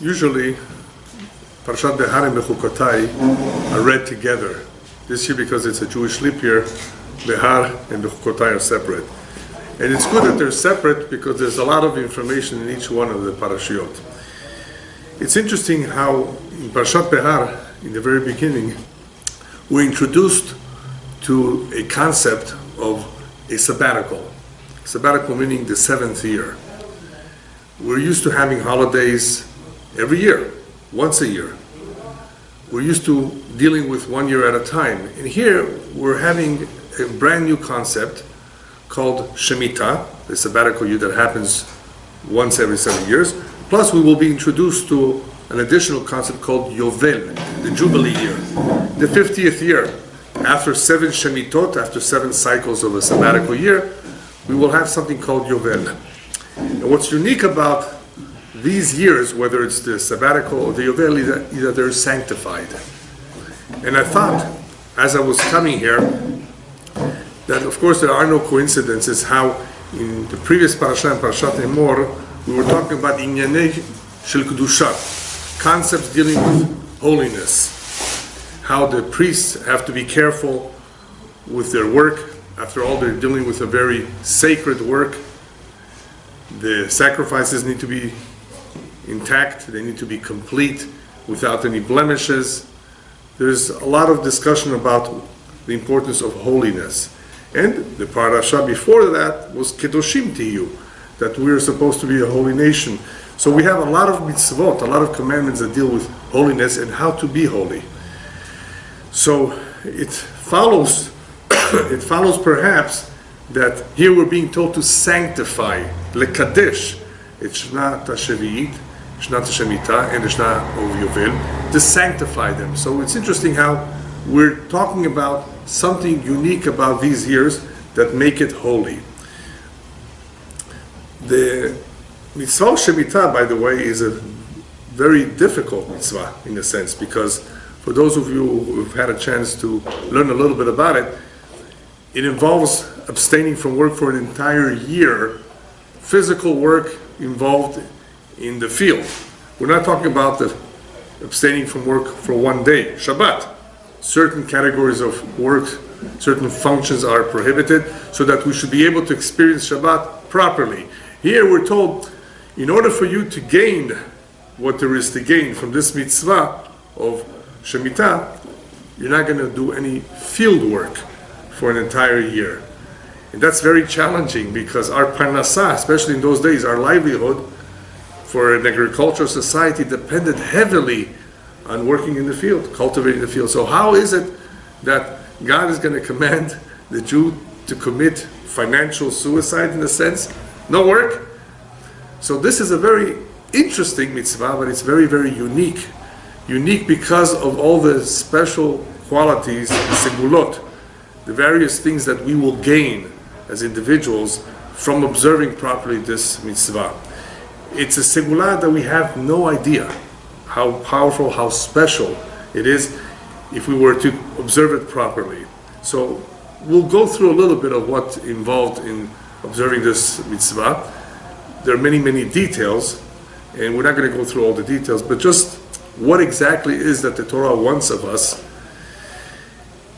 Usually, Parashat Behar and Bechukotai are read together. This year, because it's a Jewish leap year, Behar and Bechukotai are separate. And it's good that they're separate because there's a lot of information in each one of the parashiot. It's interesting how in Parashat Behar, in the very beginning, we're introduced to a concept of a sabbatical. Sabbatical meaning the seventh year. We're used to having holidays every year, once a year. We're used to dealing with 1 year at a time. And here we're having a brand new concept called Shemitah, the sabbatical year that happens once every 7 years. Plus we will be introduced to an additional concept called Yovel, the Jubilee year. The 50th year, after 7 Shemitot, after 7 cycles of a sabbatical year, we will have something called Yovel. And what's unique about these years, whether it's the sabbatical or the Yovel, is that they're sanctified. And I thought, as I was coming here, that of course there are no coincidences how in the previous Parasha and Parashat Emor, we were talking about Inyanei Shel Kedusha, concepts dealing with holiness, how the priests have to be careful with their work. After all, they're dealing with a very sacred work. The sacrifices need to be intact, they need to be complete without any blemishes. There's a lot of discussion about the importance of holiness. And the parasha before that was Kedoshim Tiyu, that we are supposed to be a holy nation. So we have a lot of mitzvot, a lot of commandments that deal with holiness and how to be holy. So it follows perhaps that here we're being told to sanctify, lekadesh, it's Shnat HaShevi'it, Shnat HaShemitah, and the Shnat of Yovel, to sanctify them. So it's interesting how we're talking about something unique about these years that make it holy. The mitzvah Shemitah, by the way, is a very difficult mitzvah in a sense, because for those of you who've had a chance to learn a little bit about it, it involves abstaining from work for an entire year, physical work involved in the field. We're not talking about the abstaining from work for 1 day, Shabbat. Certain categories of work, certain functions are prohibited so that we should be able to experience Shabbat properly. Here we're told, in order for you to gain what there is to gain from this mitzvah of Shemitah, you're not going to do any field work for an entire year. And that's very challenging because our parnasah, especially in those days, our livelihood for an agricultural society depended heavily on working in the field, cultivating the field. So how is it that God is going to command the Jew to commit financial suicide in a sense? No work? So this is a very interesting mitzvah, but it's very, very unique. Unique because of all the special qualities, segulot, the various things that we will gain as individuals from observing properly this mitzvah. It's a segulah that we have no idea how powerful, how special it is if we were to observe it properly. So we'll go through a little bit of what's involved in observing this mitzvah. There are many, many details, and we're not going to go through all the details, but just what exactly is that the Torah wants of us.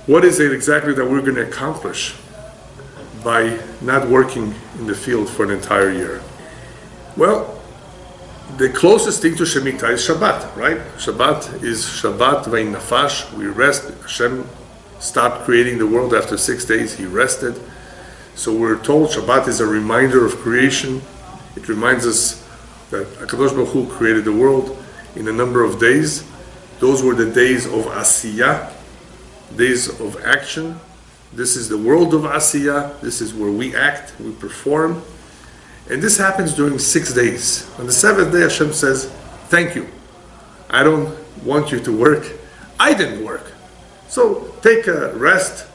What is it exactly that we're going to accomplish by not working in the field for an entire year? Well, the closest thing to Shemitah is Shabbat, right? Shabbat is Shabbat v'nafash. We rest. Hashem stopped creating the world after 6 days. He rested. So we're told Shabbat is a reminder of creation. It reminds us that HaKadosh Baruch Hu created the world in a number of days. Those were the days of Asiyah, days of action. This is the world of Asiyah. This is where we act, we perform. And this happens during 6 days. On the 7th day, Hashem says, thank you. I don't want you to work. I didn't work. So take a rest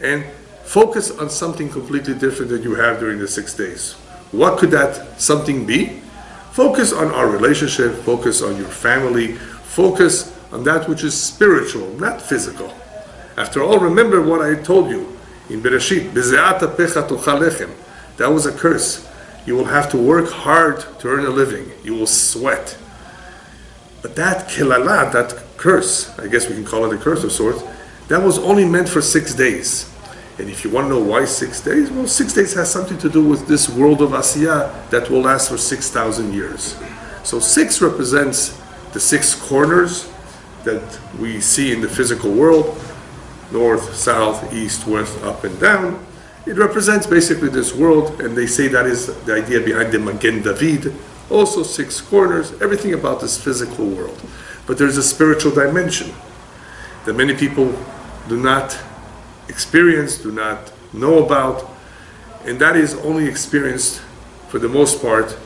and focus on something completely different that you have during the 6 days. What could that something be? Focus on our relationship, focus on your family, focus on that which is spiritual, not physical. After all, remember what I told you in Bereshit, Beze'ata pecha tochal lechem. That was a curse. You will have to work hard to earn a living. You will sweat. But that kilala, that curse, I guess we can call it a curse of sorts, that was only meant for 6 days. And if you want to know why 6 days, well, 6 days has something to do with this world of Asiyah that will last for 6,000 years. So 6 represents the 6 corners that we see in the physical world, north, south, east, west, up and down. It represents basically this world, and they say that is the idea behind the Magen David. Also 6 corners, everything about this physical world. But there's a spiritual dimension that many people do not experience, do not know about, and that is only experienced, for the most part,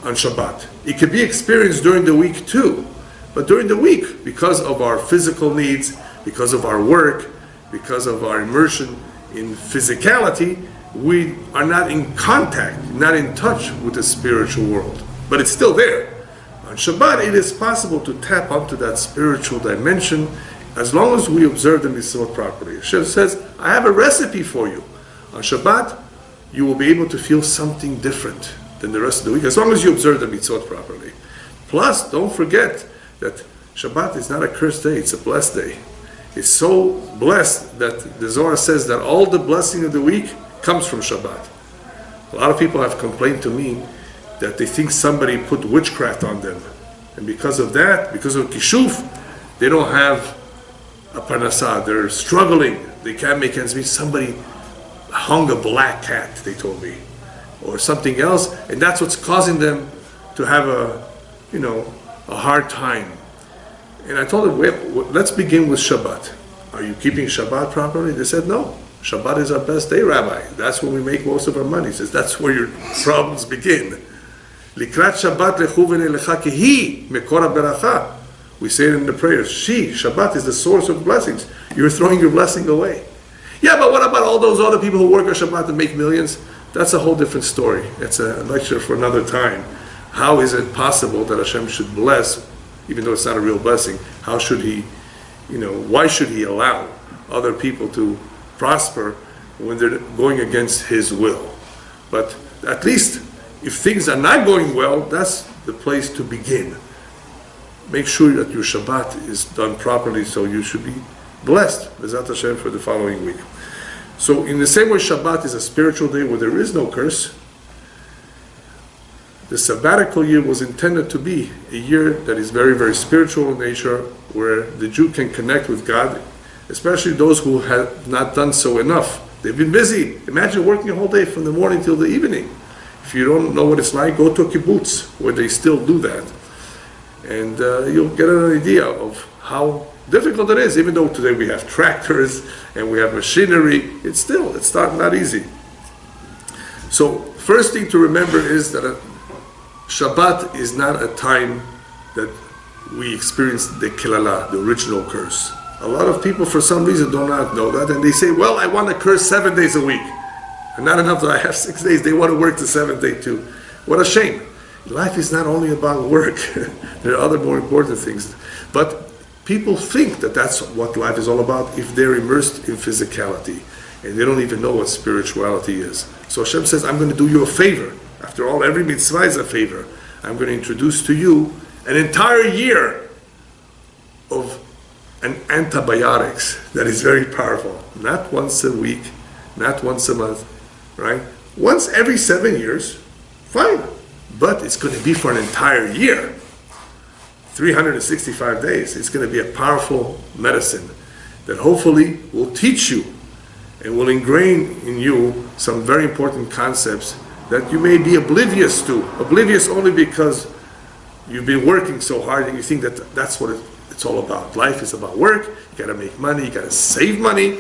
on Shabbat. It can be experienced during the week too, but during the week, because of our physical needs, because of our work, because of our immersion in physicality, we are not in contact, not in touch with the spiritual world. But it's still there. On Shabbat, it is possible to tap onto that spiritual dimension as long as we observe the mitzvot properly. Hashem says, I have a recipe for you. On Shabbat, you will be able to feel something different than the rest of the week, as long as you observe the mitzvot properly. Plus, don't forget that Shabbat is not a cursed day, it's a blessed day. It's so blessed that the Zohar says that all the blessing of the week comes from Shabbat. A lot of people have complained to me that they think somebody put witchcraft on them. And because of that, because of Kishuf, they don't have a Parasha. They're struggling. They can't make ends meet. Somebody hung a black cat, they told me, or something else, and that's what's causing them to have a hard time. And I told them, wait, let's begin with Shabbat. Are you keeping Shabbat properly? They said, no. Shabbat is our best day, Rabbi. That's when we make most of our money. He says, that's where your problems begin. Likrat Shabbat lechu v'nelecha kehi mekor beracha. We say it in the prayers. Shabbat is the source of blessings. You're throwing your blessing away. Yeah, but what about all those other people who work on Shabbat and make millions? That's a whole different story. It's a lecture for another time. How is it possible that Hashem should bless, even though it's not a real blessing? How should He, why should He allow other people to prosper when they're going against His will? But at least if things are not going well, that's the place to begin. Make sure that your Shabbat is done properly, so you should be blessed, B'ezrat Hashem, for the following week. So in the same way Shabbat is a spiritual day where there is no curse, the sabbatical year was intended to be a year that is very, very spiritual in nature, where the Jew can connect with God, especially those who have not done so enough. They've been busy. Imagine working a whole day from the morning till the evening. If you don't know what it's like, go to a kibbutz, where they still do that. And you'll get an idea of how difficult it is. Even though today we have tractors and we have machinery, it's not easy. So first thing to remember is that Shabbat is not a time that we experience the kilala, the original curse. A lot of people for some reason do not know that, and they say, well, I want to curse 7 days a week. And not enough that I have 6 days, they want to work the 7th day too. What a shame. Life is not only about work. There are other more important things. But people think that that's what life is all about if they're immersed in physicality. And they don't even know what spirituality is. So Hashem says, I'm going to do you a favor. After all, every mitzvah is a favor. I'm going to introduce to you an entire year of an antibiotics that is very powerful. Not once a week, not once a month, right? Once every 7 years, fine. But it's going to be for an entire year. 365 days. It's going to be a powerful medicine that hopefully will teach you and will ingrain in you some very important concepts that you may be oblivious to. Oblivious only because you've been working so hard and you think that that's what it's all about. Life is about work. You got to make money. You got to save money.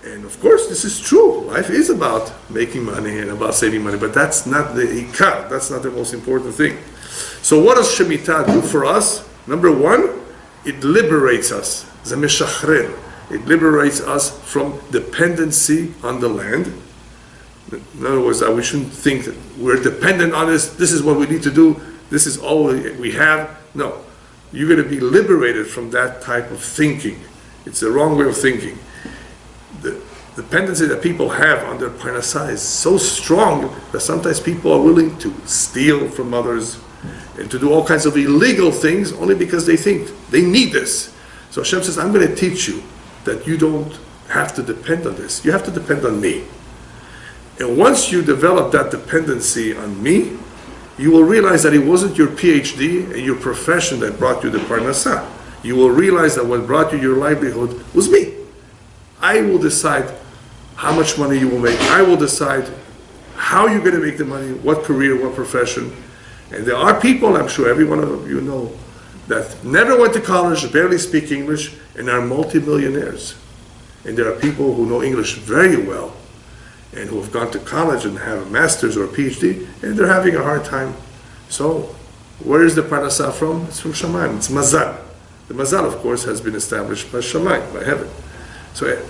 And of course, this is true. Life is about making money and about saving money, but that's not the ikar. That's not the most important thing. So what does Shemitah do for us? Number one, it liberates us. Zemeshachrer. It liberates us from dependency on the land. In other words, we shouldn't think that we're dependent on this. This is what we need to do. This is all we have. No. You're going to be liberated from that type of thinking. It's the wrong way of thinking. The dependency that people have on their parnasah is so strong that sometimes people are willing to steal from others, and to do all kinds of illegal things only because they think they need this. So Hashem says, I'm going to teach you that you don't have to depend on this. You have to depend on me. And once you develop that dependency on me, you will realize that it wasn't your PhD and your profession that brought you the Parasha. You will realize that what brought you your livelihood was me. I will decide how much money you will make. I will decide how you're going to make the money, what career, what profession. And there are people, I'm sure every one of you know, that never went to college, barely speak English, and are multimillionaires. And there are people who know English very well and who have gone to college and have a master's or a PhD, and they're having a hard time. So, where is the Parasha from? It's from Shamayim. It's Mazal. The Mazal, of course, has been established by Shamayim, by heaven. So,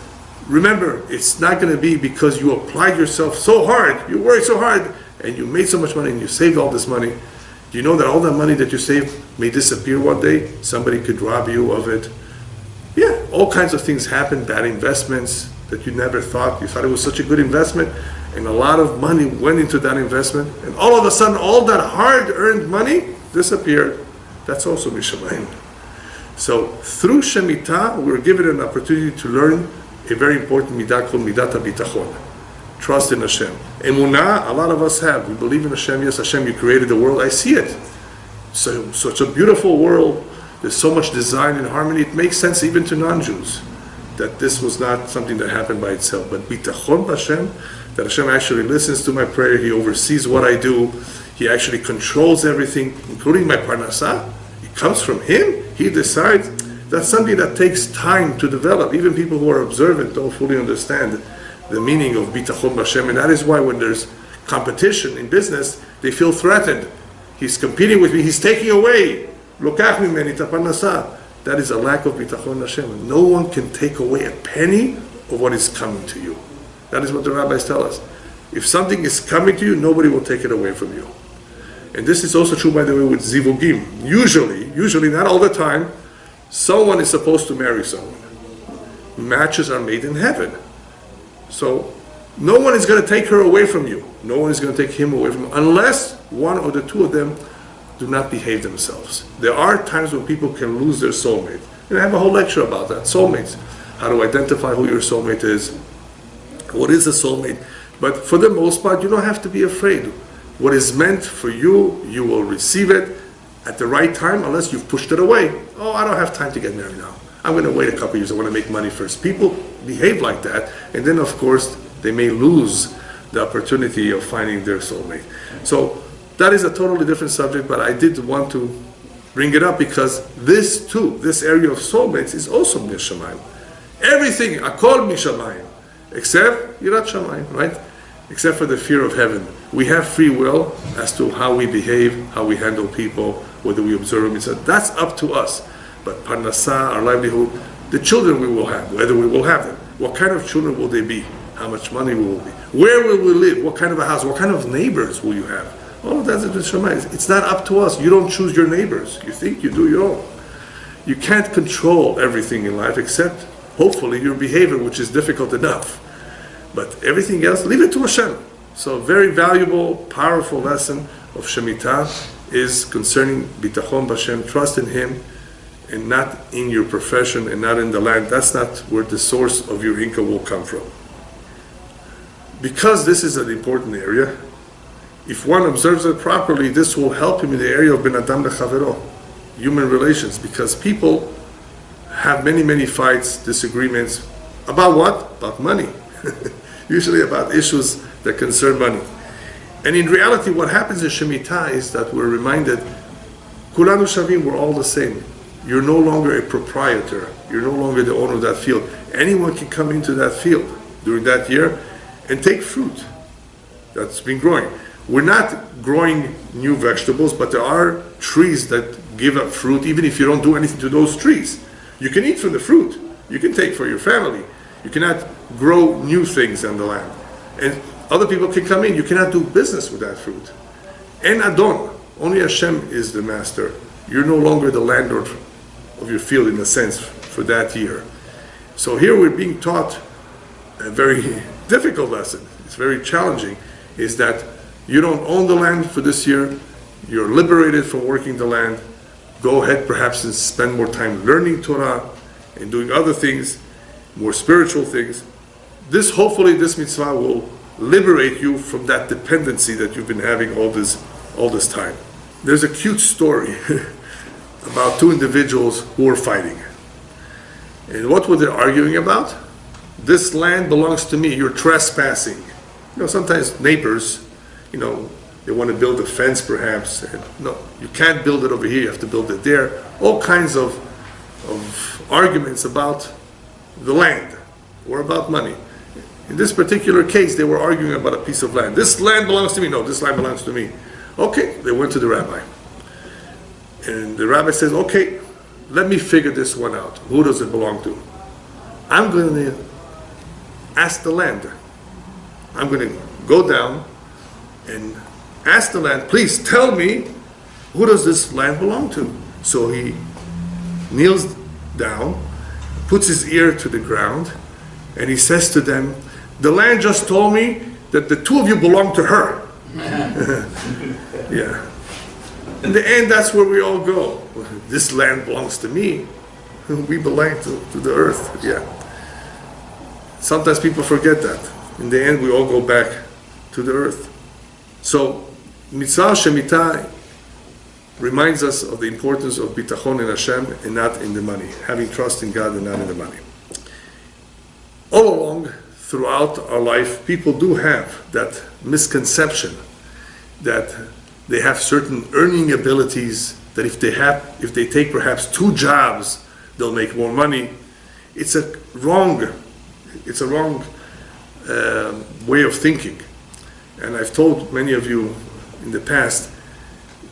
remember, it's not going to be because you applied yourself so hard, you worked so hard, and you made so much money, and you saved all this money. Do you know that all that money that you saved may disappear one day? Somebody could rob you of it. Yeah, all kinds of things happen, bad investments that you never thought. You thought it was such a good investment, and a lot of money went into that investment, and all of a sudden, all that hard-earned money disappeared. That's also Mishamayim. So, through Shemitah, we're given an opportunity to learn a very important midah called midat habitachon. Trust in Hashem. Emunah, a lot of us have. We believe in Hashem. Yes, Hashem, you created the world. I see it. So, such a beautiful world. There's so much design and harmony. It makes sense even to non-Jews that this was not something that happened by itself. But bitachon Hashem, that Hashem actually listens to my prayer. He oversees what I do. He actually controls everything, including my parnasa. It comes from Him. He decides. That's something that takes time to develop. Even people who are observant don't fully understand the meaning of bitachon Hashem. And that is why when there's competition in business, they feel threatened. He's competing with me. He's taking away. Lokach mimeni ta parnasa. That is a lack of bitachon Hashem. No one can take away a penny of what is coming to you. That is what the rabbis tell us. If something is coming to you, nobody will take it away from you. And this is also true, by the way, with zivugim. Usually, not all the time, someone is supposed to marry someone. Matches are made in heaven. So, no one is going to take her away from you. No one is going to take him away from you, unless one or the two of them do not behave themselves. There are times when people can lose their soulmate. And I have a whole lecture about that, soulmates. How to identify who your soulmate is. What is a soulmate? But for the most part, you don't have to be afraid. What is meant for you, you will receive it at the right time, unless you've pushed it away. Oh, I don't have time to get married now. I'm going to wait a couple years. I want to make money first. People behave like that, and then, of course, they may lose the opportunity of finding their soulmate. So that is a totally different subject, but I did want to bring it up because this too, this area of soulmates, is also Mishamayim. Everything, Akol Mishamayim, except Yirat Shamayim, right? Except for the fear of heaven. We have free will as to how we behave, how we handle people, whether we observe them. So that's up to us. But Parnasa, our livelihood, the children we will have, whether we will have them. What kind of children will they be? How much money will be? Where will we live? What kind of a house? What kind of neighbors will you have? All of that is Shamayim. It's not up to us. You don't choose your neighbors. You think you do your own. You can't control everything in life except, hopefully, your behavior, which is difficult enough. But everything else, leave it to Hashem. So a very valuable, powerful lesson of Shemitah is concerning bitachon b'Hashem, trust in Him, and not in your profession and not in the land. That's not where the source of your income will come from. Because this is an important area, if one observes it properly, this will help him in the area of ben adam lechavero, human relations, because people have many, many fights, disagreements. About what? About money. Usually about issues that concern money. And in reality, what happens in Shemitah is that we're reminded, Kulanu Shavim, we're all the same. You're no longer a proprietor. You're no longer the owner of that field. Anyone can come into that field during that year and take fruit that's been growing. We're not growing new vegetables, but there are trees that give up fruit, even if you don't do anything to those trees. You can eat from the fruit. You can take for your family. You cannot grow new things on the land. And other people can come in. You cannot do business with that fruit. En Adon, only Hashem is the master. You're no longer the landlord of your field in a sense for that year. So here we're being taught a very difficult lesson. It's very challenging, is that you don't own the land for this year. you're liberated from working the land. Go ahead perhaps and spend more time learning Torah and doing other things, more spiritual things. Hopefully this mitzvah will liberate you from that dependency that you've been having all this time. There's a cute story about two individuals who were fighting. And what were they arguing about? This land belongs to me, you're trespassing. Sometimes neighbors, they want to build a fence perhaps. And, no, you can't build it over here, you have to build it there. All kinds of arguments about the land or about money. In this particular case, they were arguing about a piece of land. This land belongs to me. No, this land belongs to me. Okay, they went to the rabbi. And the rabbi says, okay, let me figure this one out. Who does it belong to? I'm going to ask the land. I'm going to go down and ask the land, please tell me, who does this land belong to? So he kneels down, puts his ear to the ground, and he says to them, the land just told me that the two of you belong to her. Yeah. In the end, that's where we all go. This land belongs to me. We belong to the earth. Yeah. Sometimes people forget that. In the end, we all go back to the earth. So, mitzvah shemitah reminds us of the importance of bitachon in Hashem and not in the money. Having trust in God and not in the money. All along, throughout our life, people do have that misconception that they have certain earning abilities, that if they take perhaps 2 jobs, they'll make more money. It's a wrong way of thinking. And I've told many of you in the past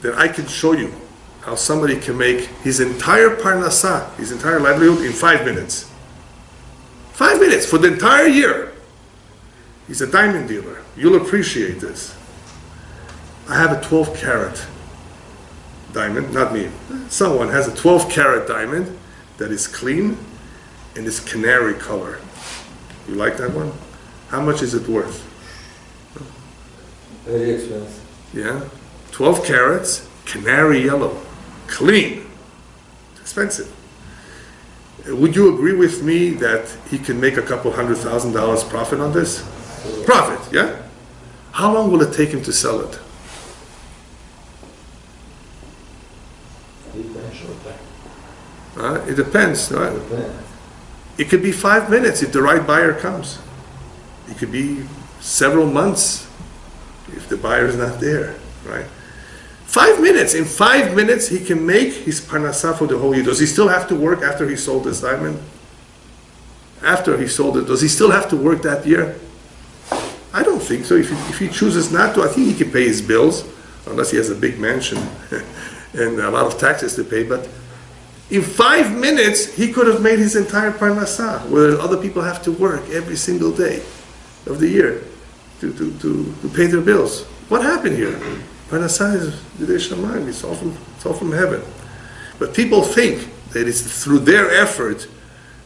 that I can show you how somebody can make his entire parnasah, his entire livelihood, in 5 minutes. 5 minutes for the entire year. He's a diamond dealer. You'll appreciate this. I have a 12-carat diamond, not me. Someone has a 12-carat diamond that is clean and is canary color. You like that one? How much is it worth? Very expensive. Yeah? 12 carats, canary yellow, clean. It's expensive. Would you agree with me that he can make a couple $100,000 profit on this? Profit, yeah? How long will it take him to sell it? It depends, right? It could be 5 minutes if the right buyer comes. It could be several months if the buyer is not there, right? 5 minutes. In 5 minutes, he can make his parnasah for the whole year. Does he still have to work after he sold this diamond? After he sold it, does he still have to work that year? I don't think so. If he chooses not to, I think he can pay his bills, unless he has a big mansion and a lot of taxes to pay. But in 5 minutes, he could have made his entire parnasah, where other people have to work every single day of the year to pay their bills. What happened here? Parnasah is B'dei Shamayim. It's all from heaven. But people think that it's through their effort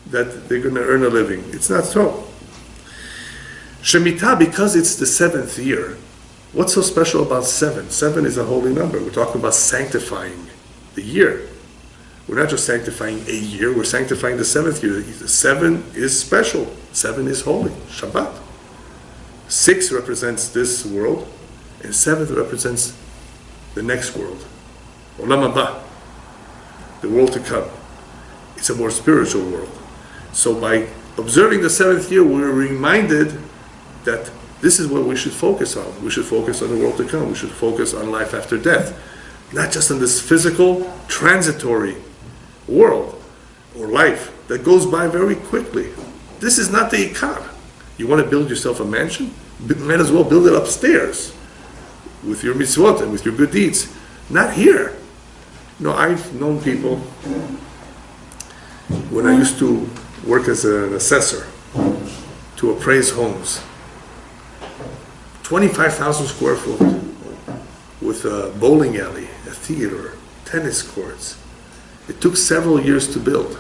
that they're going to earn a living. It's not so. Shemitah, because it's the 7th year, what's so special about 7? 7 is a holy number. We're talking about sanctifying the year. We're not just sanctifying a year, we're sanctifying the 7th year. The 7 is special. 7 is holy. Shabbat. 6 represents this world, and 7 represents the next world. Olam haba, the world to come. It's a more spiritual world. So by observing the 7th year, we're reminded that this is what we should focus on. We should focus on the world to come. We should focus on life after death. Not just on this physical, transitory world or life that goes by very quickly. This is not the ikar. You want to build yourself a mansion? Might as well build it upstairs with your mitzvot and with your good deeds. Not here. No, I've known people when I used to work as an assessor to appraise homes. 25,000 square foot with a bowling alley, a theater, tennis courts. It took several years to build.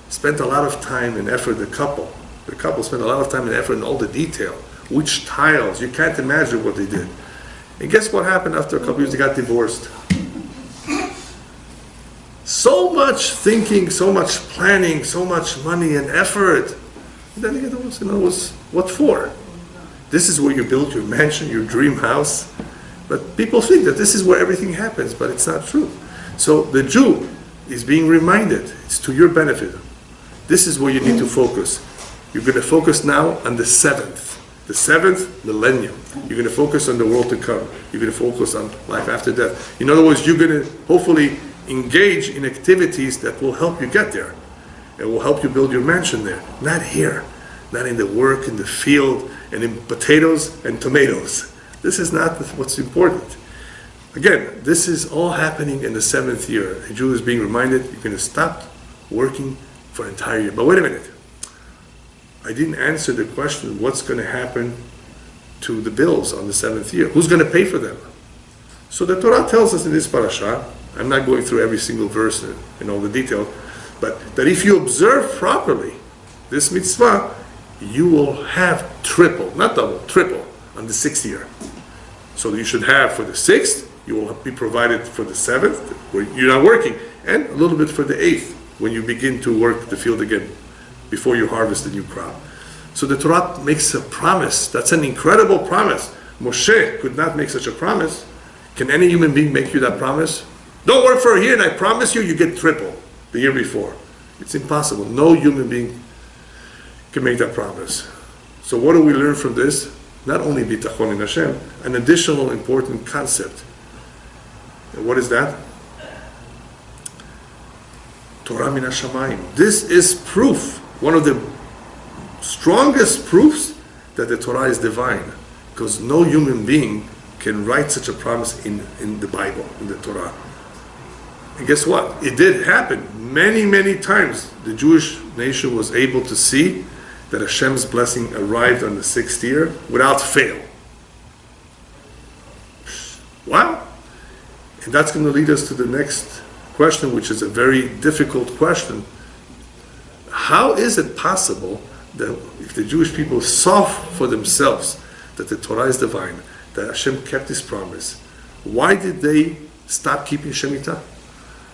Spent a lot of time and effort, the couple spent a lot of time and effort in all the detail. Which tiles, you can't imagine what they did. And guess what happened after a couple years? They got divorced. So much thinking, so much planning, so much money and effort. And then they get divorced. What for? This is where you build your mansion, your dream house. But people think that this is where everything happens, but it's not true. So the Jew is being reminded, it's to your benefit. This is where you need to focus. You're going to focus now on the seventh millennium. You're going to focus on the world to come. You're going to focus on life after death. In other words, you're going to hopefully engage in activities that will help you get there. It will help you build your mansion there. Not here. Not in the work, in the field, and in potatoes and tomatoes. This is not what's important. Again, this is all happening in the 7th year. A Jew is being reminded, you're going to stop working for an entire year. But wait a minute. I didn't answer the question, what's going to happen to the bills on the 7th year? Who's going to pay for them? So the Torah tells us in this parasha, I'm not going through every single verse in all the detail, but that if you observe properly this mitzvah, you will have triple, not double, triple on the 6th year. So you should have for the 6th, you will be provided for the 7th, where you're not working, and a little bit for the 8th, when you begin to work the field again, before you harvest the new crop. So the Torah makes a promise. That's an incredible promise. Moshe could not make such a promise. Can any human being make you that promise? Don't work for a year and I promise you, you get triple the year before. It's impossible. No human being can make that promise. So what do we learn from this? Not only bitachon in Hashem, an additional important concept. And what is that? Torah min hashamayim. This is proof, one of the strongest proofs that the Torah is divine, because no human being can write such a promise in the Bible, in the Torah. And guess what? It did happen many, many times. The Jewish nation was able to see that Hashem's blessing arrived on the 6th year without fail. Wow! And that's going to lead us to the next question, which is a very difficult question. How is it possible that if the Jewish people saw for themselves that the Torah is divine, that Hashem kept His promise, why did they stop keeping Shemitah?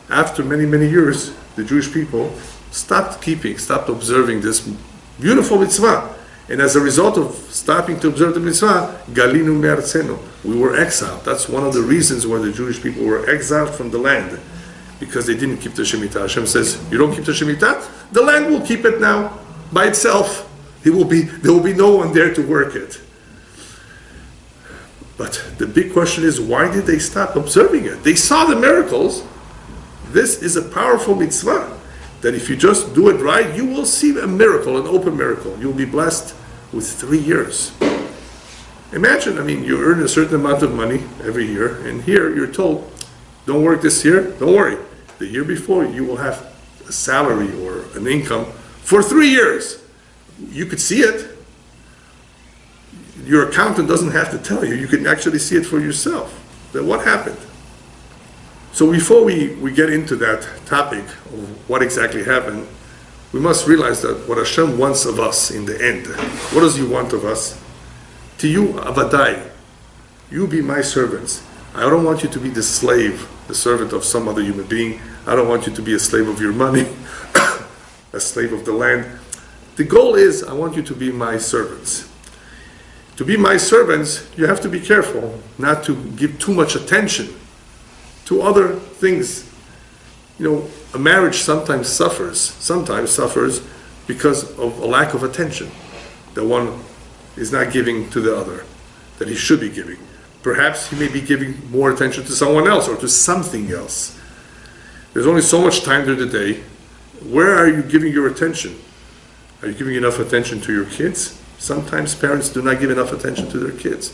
After many, many years, the Jewish people stopped observing this beautiful mitzvah. And as a result of stopping to observe the mitzvah, galinu me'artzenu, we were exiled. That's one of the reasons why the Jewish people were exiled from the land, because they didn't keep the Shemitah. Hashem says, you don't keep the Shemitah? The land will keep it now by itself. There will be no one there to work it. But the big question is, why did they stop observing it? They saw the miracles. This is a powerful mitzvah, that if you just do it right, you will see a miracle, an open miracle. You'll be blessed with 3 years. Imagine, you earn a certain amount of money every year, and here you're told, don't work this year, don't worry. The year before, you will have a salary or an income for 3 years. You could see it. Your accountant doesn't have to tell you. You can actually see it for yourself. Then what happened? So before we get into that topic of what exactly happened, we must realize that what Hashem wants of us in the end, what does He want of us? To you, Avadai, you be my servants. I don't want you to be the slave, the servant of some other human being. I don't want you to be a slave of your money, a slave of the land. The goal is, I want you to be my servants. To be my servants, you have to be careful not to give too much attention to other things. A marriage sometimes suffers because of a lack of attention that one is not giving to the other, that he should be giving. Perhaps he may be giving more attention to someone else or to something else. There's only so much time during the day. Where are you giving your attention? Are you giving enough attention to your kids? Sometimes parents do not give enough attention to their kids,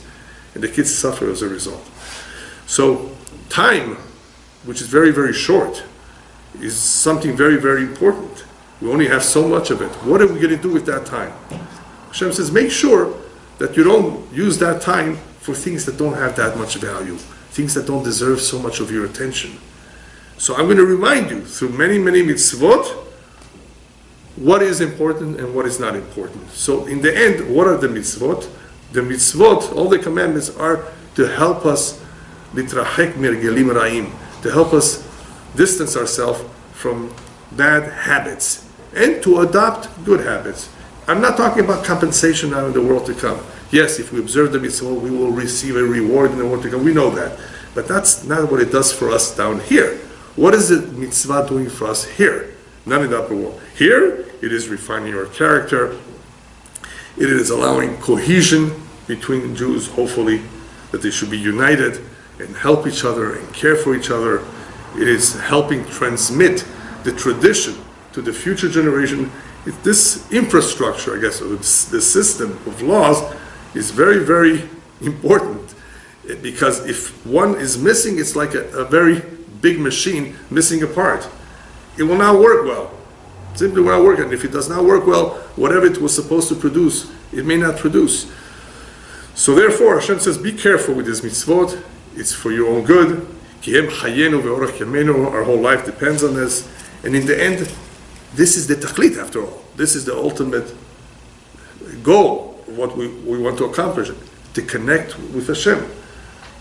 and the kids suffer as a result. So time, which is very, very short, is something very, very important. We only have so much of it. What are we going to do with that time? Hashem says, make sure that you don't use that time for things that don't have that much value, things that don't deserve so much of your attention. So I'm going to remind you through many, many mitzvot what is important and what is not important. So in the end, what are the mitzvot? The mitzvot, all the commandments, are to help us litrachek mirgelim ra'im, to help us distance ourselves from bad habits and to adopt good habits. I'm not talking about compensation now in the world to come. Yes, if we observe the mitzvot, we will receive a reward in the world to come. We know that. But that's not what it does for us down here. What is the mitzvah doing for us here? Not in the upper world. Here, it is refining our character. It is allowing cohesion between Jews, hopefully, that they should be united and help each other and care for each other. It is helping transmit the tradition to the future generation. This infrastructure, I guess, the system of laws is very, very important, because if one is missing, it's like a very big machine missing a part. It will not work well. Simply will not work. And if it does not work well, whatever it was supposed to produce, it may not produce. So therefore, Hashem says, be careful with this mitzvot. It's for your own good. Our whole life depends on this. And in the end, this is the tachlit after all. This is the ultimate goal of what we want to accomplish. To connect with Hashem.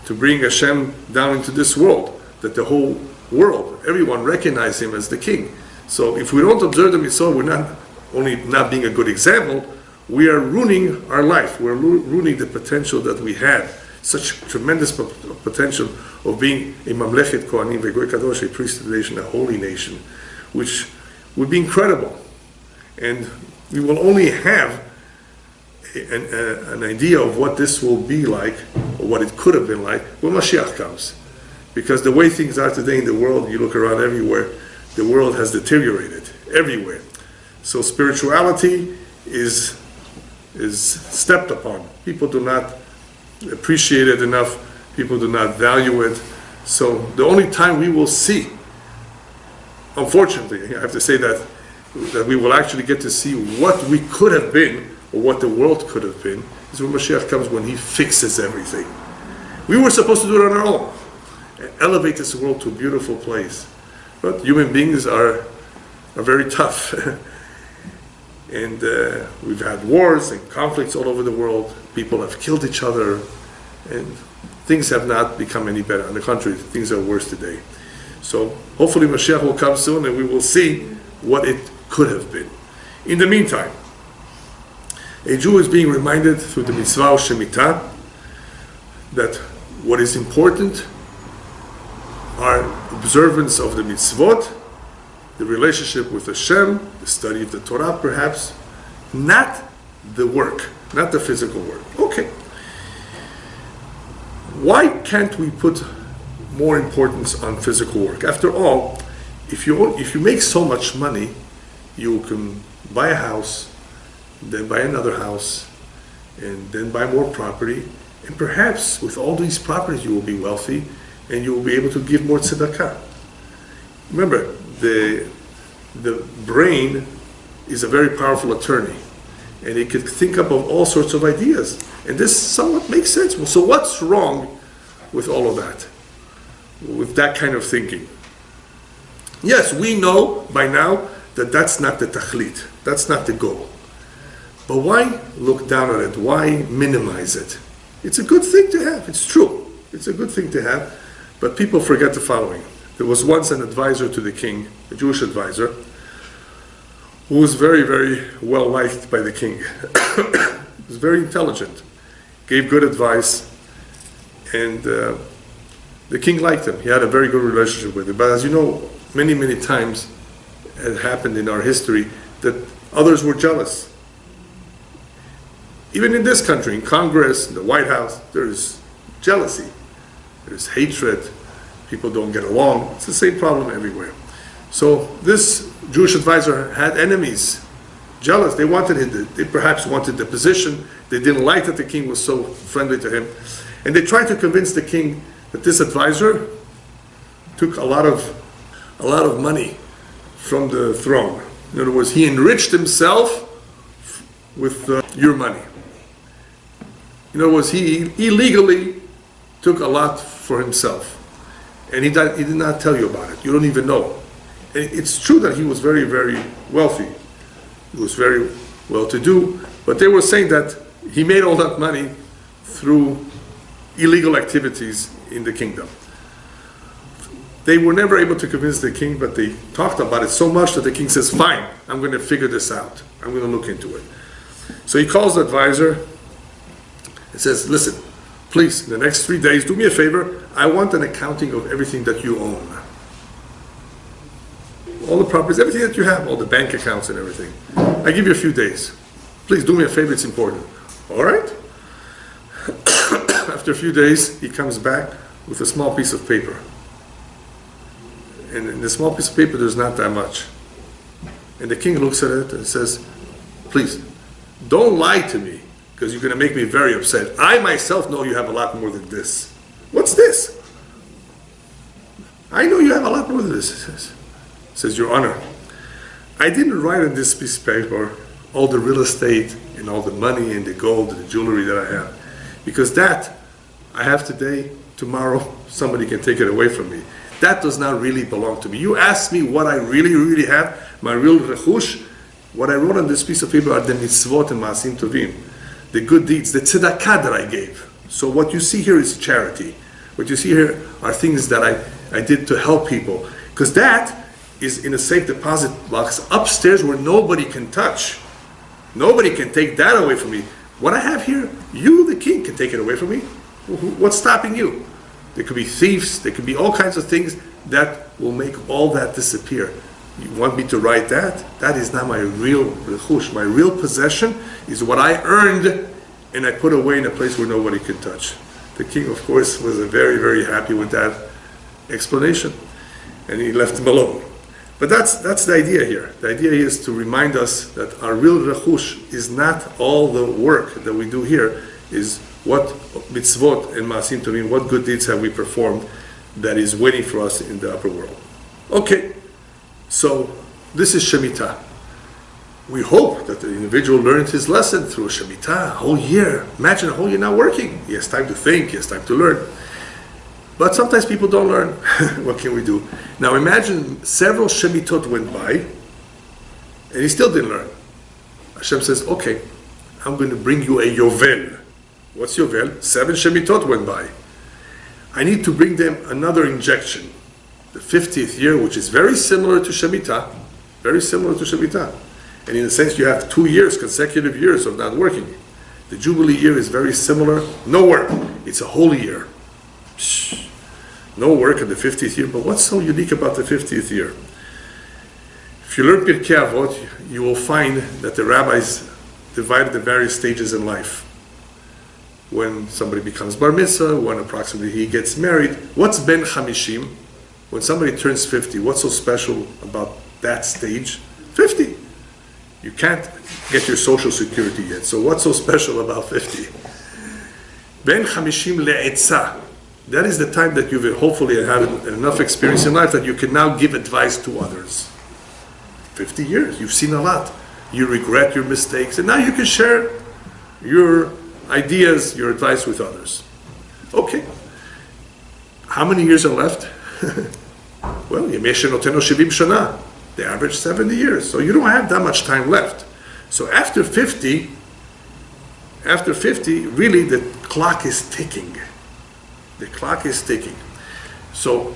To bring Hashem down into this world. That the whole world, everyone recognize Him as the King. So if we don't observe the mitzvah, we're not only not being a good example, we are ruining our life. We're ruining the potential that we had. Such tremendous potential of being a mamlechet kohanim, a goy kadosh, a priestly nation, a holy nation, which would be incredible. And we will only have an idea of what this will be like, or what it could have been like, when Mashiach comes. Because the way things are today in the world, you look around everywhere, the world has deteriorated everywhere. So spirituality is stepped upon. People do not appreciate it enough. People do not value it. So the only time we will see, unfortunately, I have to say that we will actually get to see what we could have been, or what the world could have been, is when Mashiach comes, when He fixes everything. We were supposed to do it on our own, and elevate this world to a beautiful place. But human beings are very tough. And we've had wars and conflicts all over the world. People have killed each other, and things have not become any better. On the contrary, things are worse today. So hopefully Mashiach will come soon, and we will see what it could have been. In the meantime, a Jew is being reminded through the mitzvah of Shemitah that what is important are observance of the mitzvot, the relationship with Hashem, the study of the Torah perhaps, not the work, not the physical work. Okay. Why can't we put more importance on physical work? After all, if you make so much money, you can buy a house, then buy another house, and then buy more property, and perhaps with all these properties you will be wealthy, and you will be able to give more tzedakah. Remember, the brain is a very powerful attorney, and it could think up of all sorts of ideas, and this somewhat makes sense. Well, so what's wrong with all of that, with that kind of thinking? Yes, we know by now that that's not the tachlit, that's not the goal. But why look down on it? Why minimize it? It's a good thing to have, it's true. It's a good thing to have, but people forget the following. There was once an advisor to the king, a Jewish advisor, who was very, very well liked by the king. He was very intelligent, gave good advice, and the king liked him. He had a very good relationship with him. But as you know, many, many times it happened in our history that others were jealous. Even in this country, in Congress, in the White House, there's jealousy, there's hatred, people don't get along. It's the same problem everywhere. So this Jewish advisor had enemies, jealous. They perhaps wanted the position. They didn't like that the king was so friendly to him. And they tried to convince the king that this advisor took a lot of money from the throne. In other words, he enriched himself with your money. In other words, he illegally took a lot for himself. And he did not tell you about it. You don't even know. And it's true that he was very, very wealthy. He was very well-to-do. But they were saying that he made all that money through illegal activities in the kingdom. They were never able to convince the king, but they talked about it so much that the king says, fine, I'm going to figure this out. I'm going to look into it. So he calls the advisor and says, listen, please, in the next 3 days, do me a favor. I want an accounting of everything that you own. All the properties, everything that you have, all the bank accounts and everything. I give you a few days. Please do me a favor, it's important. All right? After a few days, he comes back with a small piece of paper. And in the small piece of paper, there's not that much. And the king looks at it and says, please, don't lie to me, because you're going to make me very upset. I myself know you have a lot more than this. What's this? I know you have a lot more than this, he says, Your Honor, I didn't write on this piece of paper all the real estate and all the money and the gold and the jewelry that I have. Because that I have today, tomorrow somebody can take it away from me. That does not really belong to me. You asked me what I really, really have, my real rechush. What I wrote on this piece of paper are the mitzvot and maasim tovim, the good deeds, the tzedakah that I gave. So what you see here is charity. What you see here are things that I did to help people. Because that is in a safe deposit box upstairs where nobody can touch. Nobody can take that away from me. What I have here, you, the king, can take it away from me. What's stopping you? There could be thieves, there could be all kinds of things that will make all that disappear. You want me to write that? That is not my real rechush. My real possession is what I earned and I put away in a place where nobody can touch. The king, of course, was very, very happy with that explanation, and he left him alone. But that's the idea here. The idea is to remind us that our real rechush is not all the work that we do here, is what mitzvot and maasim tovim, what good deeds have we performed that is waiting for us in the upper world. Okay, so this is Shemitah. We hope that the individual learned his lesson through a Shemitah, a whole year. Imagine a whole year not working. He has time to think, he has time to learn. But sometimes people don't learn. What can we do? Now imagine several Shemitot went by, and he still didn't learn. Hashem says, okay, I'm going to bring you a Yovel. What's Yovel? 7 Shemitot went by. I need to bring them another injection. The 50th year, which is very similar to Shemitah. Very similar to Shemitah. And in a sense, you have 2 years, consecutive years of not working. The Jubilee year is very similar. No work. It's a holy year. No work in the 50th year. But what's so unique about the 50th year? If you learn Pirkei Avot, you will find that the rabbis divided the various stages in life. When somebody becomes bar mitzvah, when approximately he gets married. What's ben chamishim? When somebody turns 50, what's so special about that stage? 50. You can't get your social security yet. So what's so special about 50? Ben chamishim le'etzah. That is the time that you've hopefully had enough experience in life that you can now give advice to others. 50 years, you've seen a lot. You regret your mistakes, and now you can share your ideas, your advice with others. Okay. How many years are left? Well, Yemei Shenotenu 70 Shana. They average 70 years. So you don't have that much time left. So after 50, really the clock is ticking. The clock is ticking. So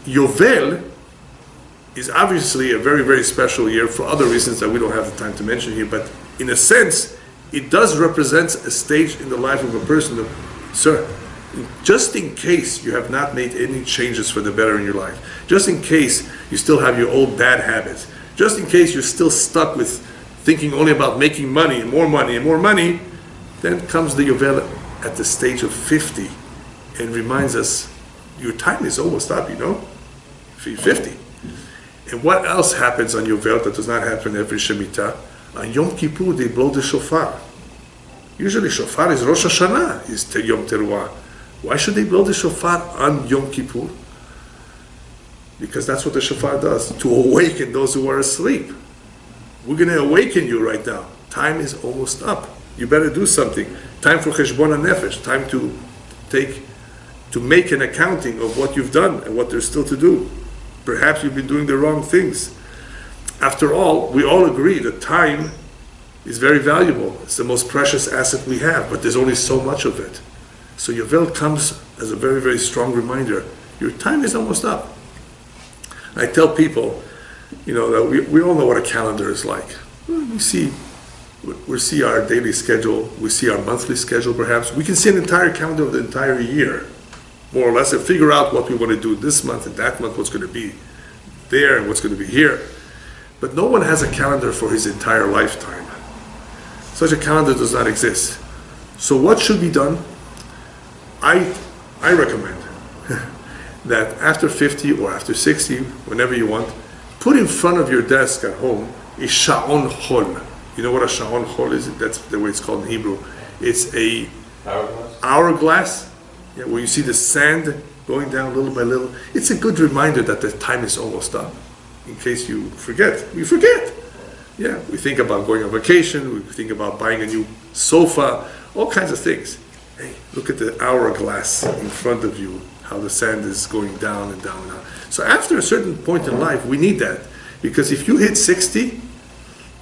Yovel is obviously a very, very special year for other reasons that we don't have the time to mention here. But in a sense, it does represent a stage in the life of a person that, sir, just in case you have not made any changes for the better in your life, just in case you still have your old bad habits, just in case you're still stuck with thinking only about making money and more money and more money, then comes the Yovel at the stage of 50 and reminds us, your time is almost up, 50. And what else happens on Yovel that does not happen every Shemitah? On Yom Kippur, they blow the shofar. Usually shofar is Rosh Hashanah, is Yom Teruah. Why should they blow the shofar on Yom Kippur? Because that's what the shofar does, to awaken those who are asleep. We're going to awaken you right now. Time is almost up. You better do something. Time for cheshbon nefesh. Time to make an accounting of what you've done and what there's still to do. Perhaps you've been doing the wrong things. After all, we all agree that time is very valuable. It's the most precious asset we have, but there's only so much of it. So Yovel comes as a very, very strong reminder. Your time is almost up. I tell people, that we all know what a calendar is like. We see our daily schedule, we see our monthly schedule perhaps. We can see an entire calendar of the entire year, more or less, and figure out what we want to do this month and that month, what's going to be there and what's going to be here. But no one has a calendar for his entire lifetime. Such a calendar does not exist. So what should be done? I recommend that after 50 or after 60, whenever you want, put in front of your desk at home a sha'on chol. You know what a sha'on chol is? That's the way it's called in Hebrew. It's a hourglass, where you see the sand going down little by little. It's a good reminder that the time is almost up. In case you forget. We forget. Yeah, we think about going on vacation, we think about buying a new sofa, all kinds of things. Hey, look at the hourglass in front of you, how the sand is going down and down and down. So after a certain point in life, we need that. Because if you hit 60,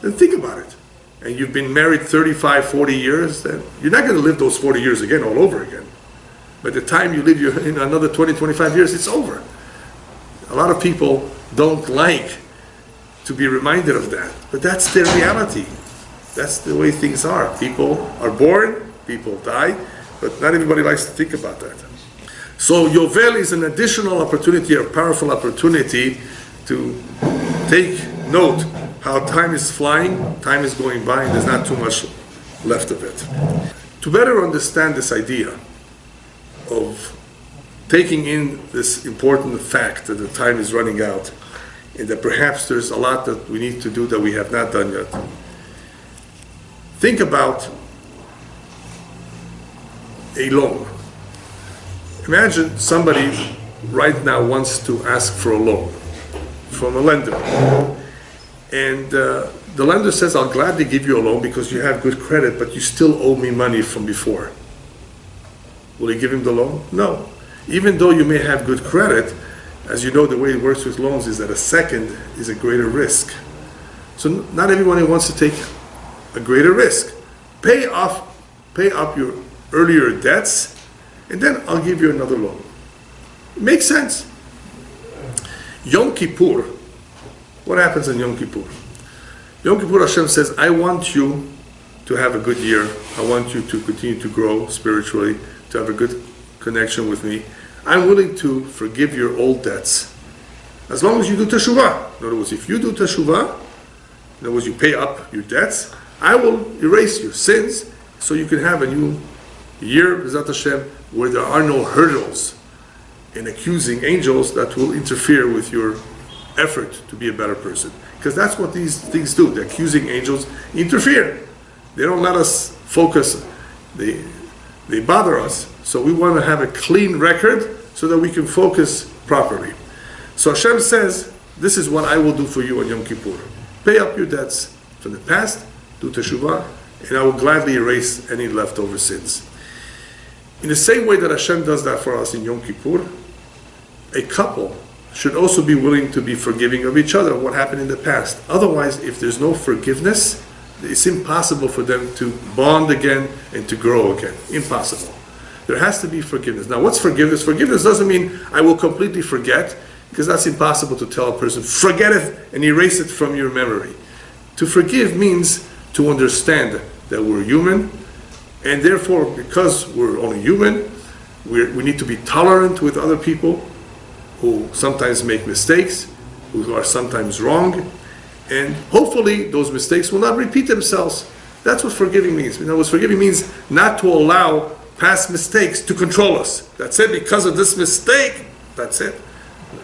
then think about it. And you've been married 35, 40 years, then you're not going to live those 40 years again, all over again. By the time you live in another 20, 25 years, it's over. A lot of people don't like to be reminded of that. But that's their reality. That's the way things are. People are born, people die, but not everybody likes to think about that. So Yovel is an additional opportunity, a powerful opportunity to take note how time is flying, time is going by, and there's not too much left of it. To better understand this idea of taking in this important fact that the time is running out, and that perhaps there's a lot that we need to do that we have not done yet, think about a loan. Imagine somebody right now wants to ask for a loan from a lender. And the lender says, I'll gladly give you a loan because you have good credit, but you still owe me money from before. Will he give him the loan? No. Even though you may have good credit, as you know, the way it works with loans is that a second is a greater risk. So not everyone wants to take a greater risk. Pay up your earlier debts, and then I'll give you another loan. It makes sense. Yom Kippur, what happens in Yom Kippur? Yom Kippur, Hashem says, I want you to have a good year. I want you to continue to grow spiritually, to have a good connection with me. I'm willing to forgive your old debts, as long as you do teshuvah. In other words, if you do teshuvah, in other words, you pay up your debts, I will erase your sins, so you can have a new year, B'ezrat Hashem, where there are no hurdles and accusing angels that will interfere with your effort to be a better person. Because that's what these things do. The accusing angels interfere. They don't let us focus. They bother us. So we want to have a clean record so that we can focus properly. So Hashem says, this is what I will do for you on Yom Kippur. Pay up your debts from the past, do teshuvah, and I will gladly erase any leftover sins. In the same way that Hashem does that for us in Yom Kippur, a couple should also be willing to be forgiving of each other, what happened in the past. Otherwise, if there's no forgiveness, it's impossible for them to bond again and to grow again. Impossible. There has to be forgiveness. Now, what's forgiveness? Forgiveness doesn't mean I will completely forget, because that's impossible to tell a person, forget it and erase it from your memory. To forgive means to understand that we're human, and therefore, because we're only human, we need to be tolerant with other people who sometimes make mistakes, who are sometimes wrong, and hopefully those mistakes will not repeat themselves. That's what forgiving means. In other words, forgiving means not to allow past mistakes to control us. That's it, because of this mistake, that's it.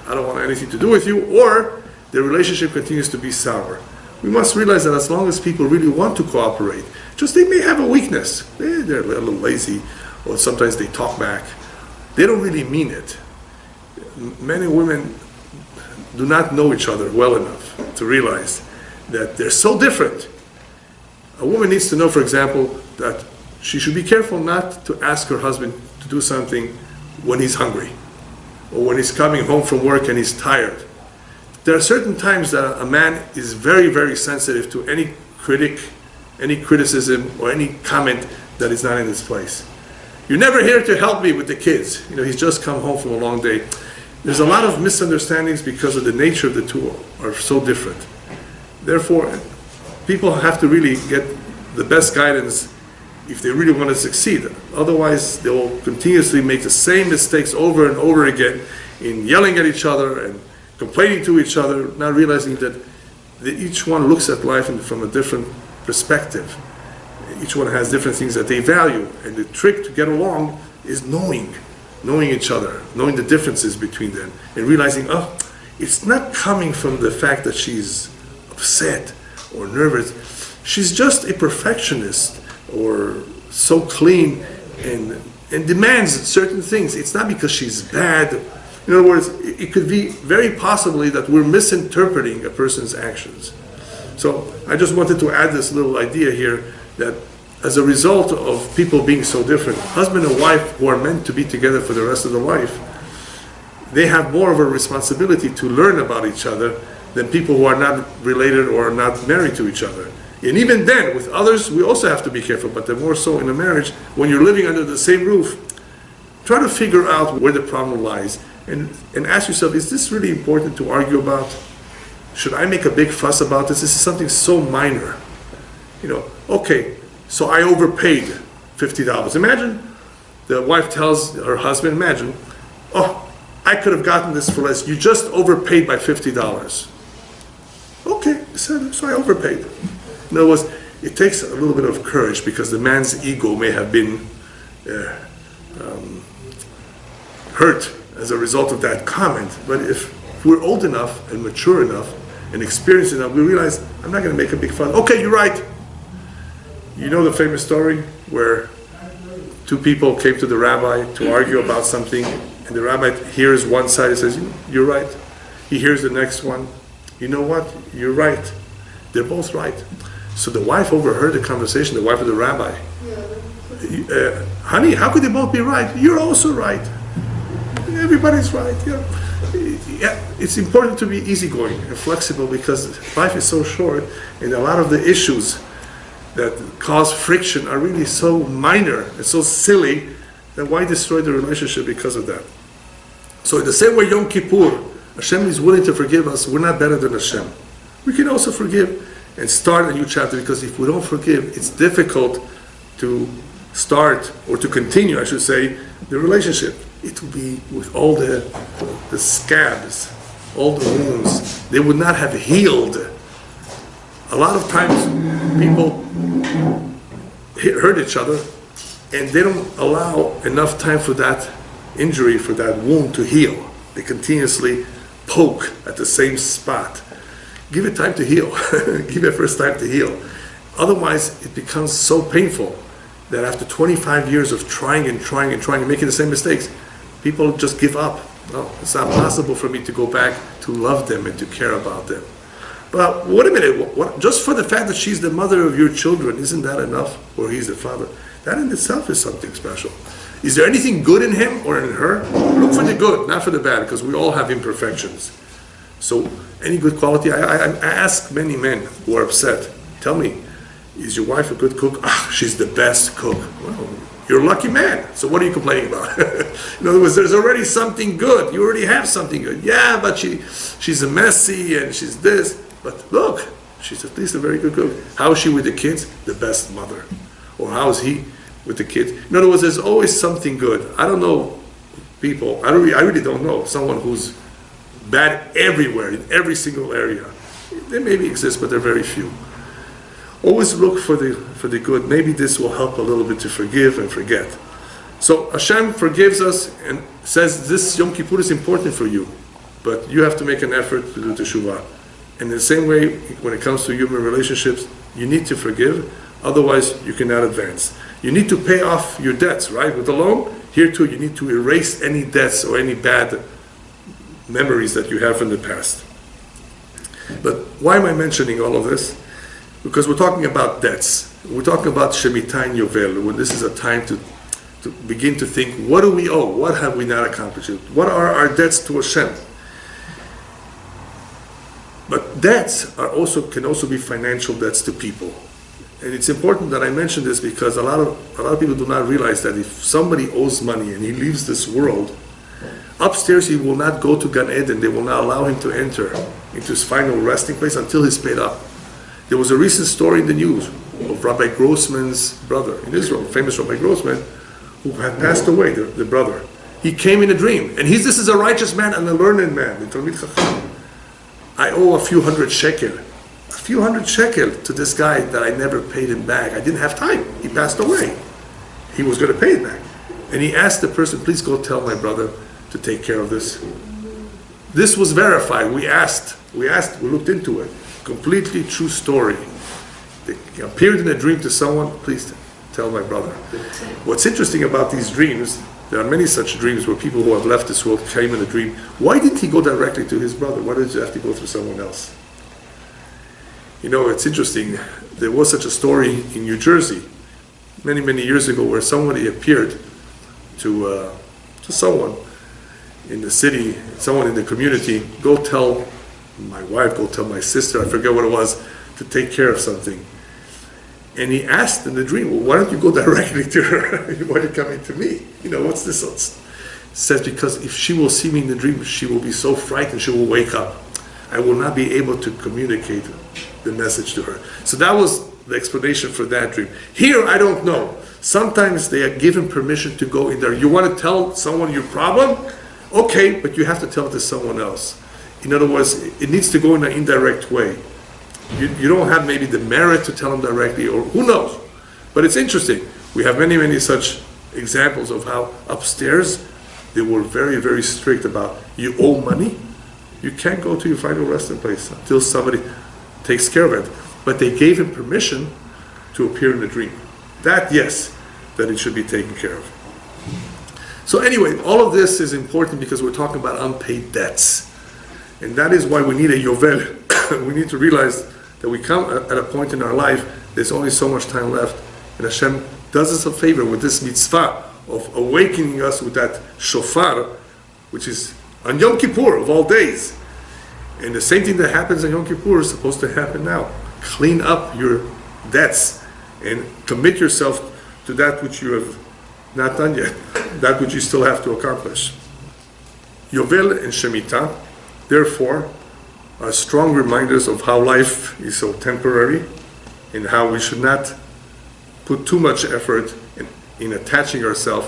I don't want anything to do with you, or the relationship continues to be sour. We must realize that as long as people really want to cooperate, just they may have a weakness. They're a little lazy, or sometimes they talk back. They don't really mean it. Men and women do not know each other well enough to realize that they're so different. A woman needs to know, for example, that she should be careful not to ask her husband to do something when he's hungry, or when he's coming home from work and he's tired. There are certain times that a man is very, very sensitive to any criticism, or any comment that is not in its place. you're never here to help me with the kids. He's just come home from a long day. There's a lot of misunderstandings because of the nature of the two are so different. Therefore, people have to really get the best guidance if they really want to succeed. Otherwise, they will continuously make the same mistakes over and over again in yelling at each other and complaining to each other, not realizing that each one looks at life from a different perspective. Each one has different things that they value. And the trick to get along is knowing each other, knowing the differences between them, and realizing, it's not coming from the fact that she's upset or nervous. She's just a perfectionist or so clean and demands certain things. It's not because she's bad. In other words, it could be very possibly that we're misinterpreting a person's actions. So I just wanted to add this little idea here that as a result of people being so different, husband and wife who are meant to be together for the rest of their life, they have more of a responsibility to learn about each other than people who are not related or are not married to each other. And even then, with others, we also have to be careful, but the more so in a marriage, when you're living under the same roof, try to figure out where the problem lies and ask yourself, is this really important to argue about? Should I make a big fuss about this? This is something so minor. Okay, so I overpaid $50. Imagine the wife tells her husband, I could have gotten this for less. You just overpaid by $50. Okay, so I overpaid. In other words, it takes a little bit of courage because the man's ego may have been hurt as a result of that comment. But if we're old enough and mature enough and experienced enough, we realize, I'm not going to make a big fuss. Okay, you're right. You know the famous story where two people came to the rabbi to argue about something, and the rabbi hears one side and says, you're right. He hears the next one. You know what? You're right. They're both right. So the wife overheard the conversation, the wife of the rabbi. Honey, how could they both be right? You're also right. Everybody's right. It's important to be easygoing and flexible because life is so short, and a lot of the issues that cause friction are really so minor and so silly that why destroy the relationship because of that? So in the same way, Yom Kippur, Hashem is willing to forgive us. We're not better than Hashem. We can also forgive and start a new chapter, because if we don't forgive, it's difficult to start, or to continue, I should say, the relationship. It will be with all the scabs, all the wounds. They would not have healed. A lot of times people hurt each other and they don't allow enough time for that injury, for that wound to heal. They continuously poke at the same spot. Give it time to heal. Give it first time to heal. Otherwise, it becomes so painful that after 25 years of trying and making the same mistakes, people just give up. No, it's not possible for me to go back to love them and to care about them. But wait a minute, just for the fact that she's the mother of your children, isn't that enough? Or he's the father? That in itself is something special. Is there anything good in him or in her? Look for the good, not for the bad, because we all have imperfections. So any good quality, I ask many men who are upset, tell me, is your wife a good cook? She's the best cook. Well, you're a lucky man, so what are you complaining about? In other words, there's already something good. You already have something good. Yeah, but she's a messy and she's this. But look, she's at least a very good cook. How is she with the kids? The best mother. Or how is he with the kids? In other words, there's always something good. I don't know people, I really don't know someone who's bad everywhere, in every single area. They maybe exist, but they're very few. Always look for the good. Maybe this will help a little bit to forgive and forget. So Hashem forgives us and says this Yom Kippur is important for you, but you have to make an effort to do teshuvah. And in the same way, when it comes to human relationships, you need to forgive, otherwise you cannot advance. You need to pay off your debts, right? With the loan, here too, you need to erase any debts or any bad memories that you have from the past. But why am I mentioning all of this? Because we're talking about debts. We're talking about Shemitah and Yovel, when this is a time to begin to think, what do we owe? What have we not accomplished? What are our debts to Hashem? But debts can also be financial debts to people. And it's important that I mention this because a lot of people do not realize that if somebody owes money and he leaves this world, upstairs he will not go to Gan Eden. They will not allow him to enter into his final resting place until he's paid up. There was a recent story in the news of Rabbi Grossman's brother in Israel, famous Rabbi Grossman, who had passed away, the brother. He came in a dream, and this is a righteous man and a learned man, the Talmid Chacham. I owe a few hundred shekel to this guy that I never paid him back. I didn't have time. He passed away. He was going to pay it back. And he asked the person, please go tell my brother to take care of this. This was verified. We looked into it. Completely true story. They appeared in a dream to someone, please tell my brother. What's interesting about these dreams, there are many such dreams where people who have left this world came in a dream. Why didn't he go directly to his brother? Why did he have to go through someone else? You know, it's interesting. There was such a story in New Jersey many, many years ago where somebody appeared to someone in the city, someone in the community, go tell my wife, go tell my sister, I forget what it was, to take care of something. And he asked in the dream, well, why don't you go directly to her? Why are you coming to me? You know, what's this? He says, because if she will see me in the dream, she will be so frightened, she will wake up. I will not be able to communicate the message to her. So that was the explanation for that dream. Here, I don't know. Sometimes they are given permission to go in there. You want to tell someone your problem? Okay, but you have to tell it to someone else. In other words, it needs to go in an indirect way. You don't have maybe the merit to tell them directly, or who knows. But it's interesting. We have many, many such examples of how upstairs they were very, very strict about, you owe money, you can't go to your final resting place until somebody takes care of it. But they gave him permission to appear in the dream. That, yes, that it should be taken care of. So anyway, all of this is important because we're talking about unpaid debts. And that is why we need a Yovel. We need to realize that we come at a point in our life, there's only so much time left. And Hashem does us a favor with this mitzvah of awakening us with that shofar, which is on Yom Kippur of all days. And the same thing that happens on Yom Kippur is supposed to happen now. Clean up your debts and commit yourself to that which you have not done yet, that which you still have to accomplish. Yovel and Shemitah, therefore, are strong reminders of how life is so temporary and how we should not put too much effort in attaching ourselves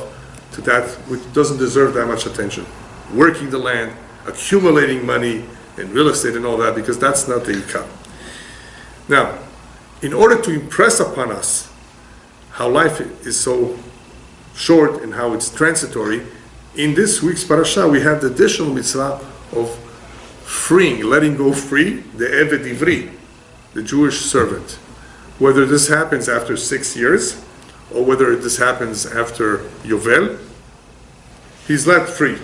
to that which doesn't deserve that much attention. Working the land, accumulating money and real estate and all that, because that's not the ikar. Now, in order to impress upon us how life is so short and how it's transitory, in this week's parasha we have the additional mitzvah of freeing, letting go free, the Eved Ivri, the Jewish servant. Whether this happens after 6 years, or whether this happens after Yovel, he's let free.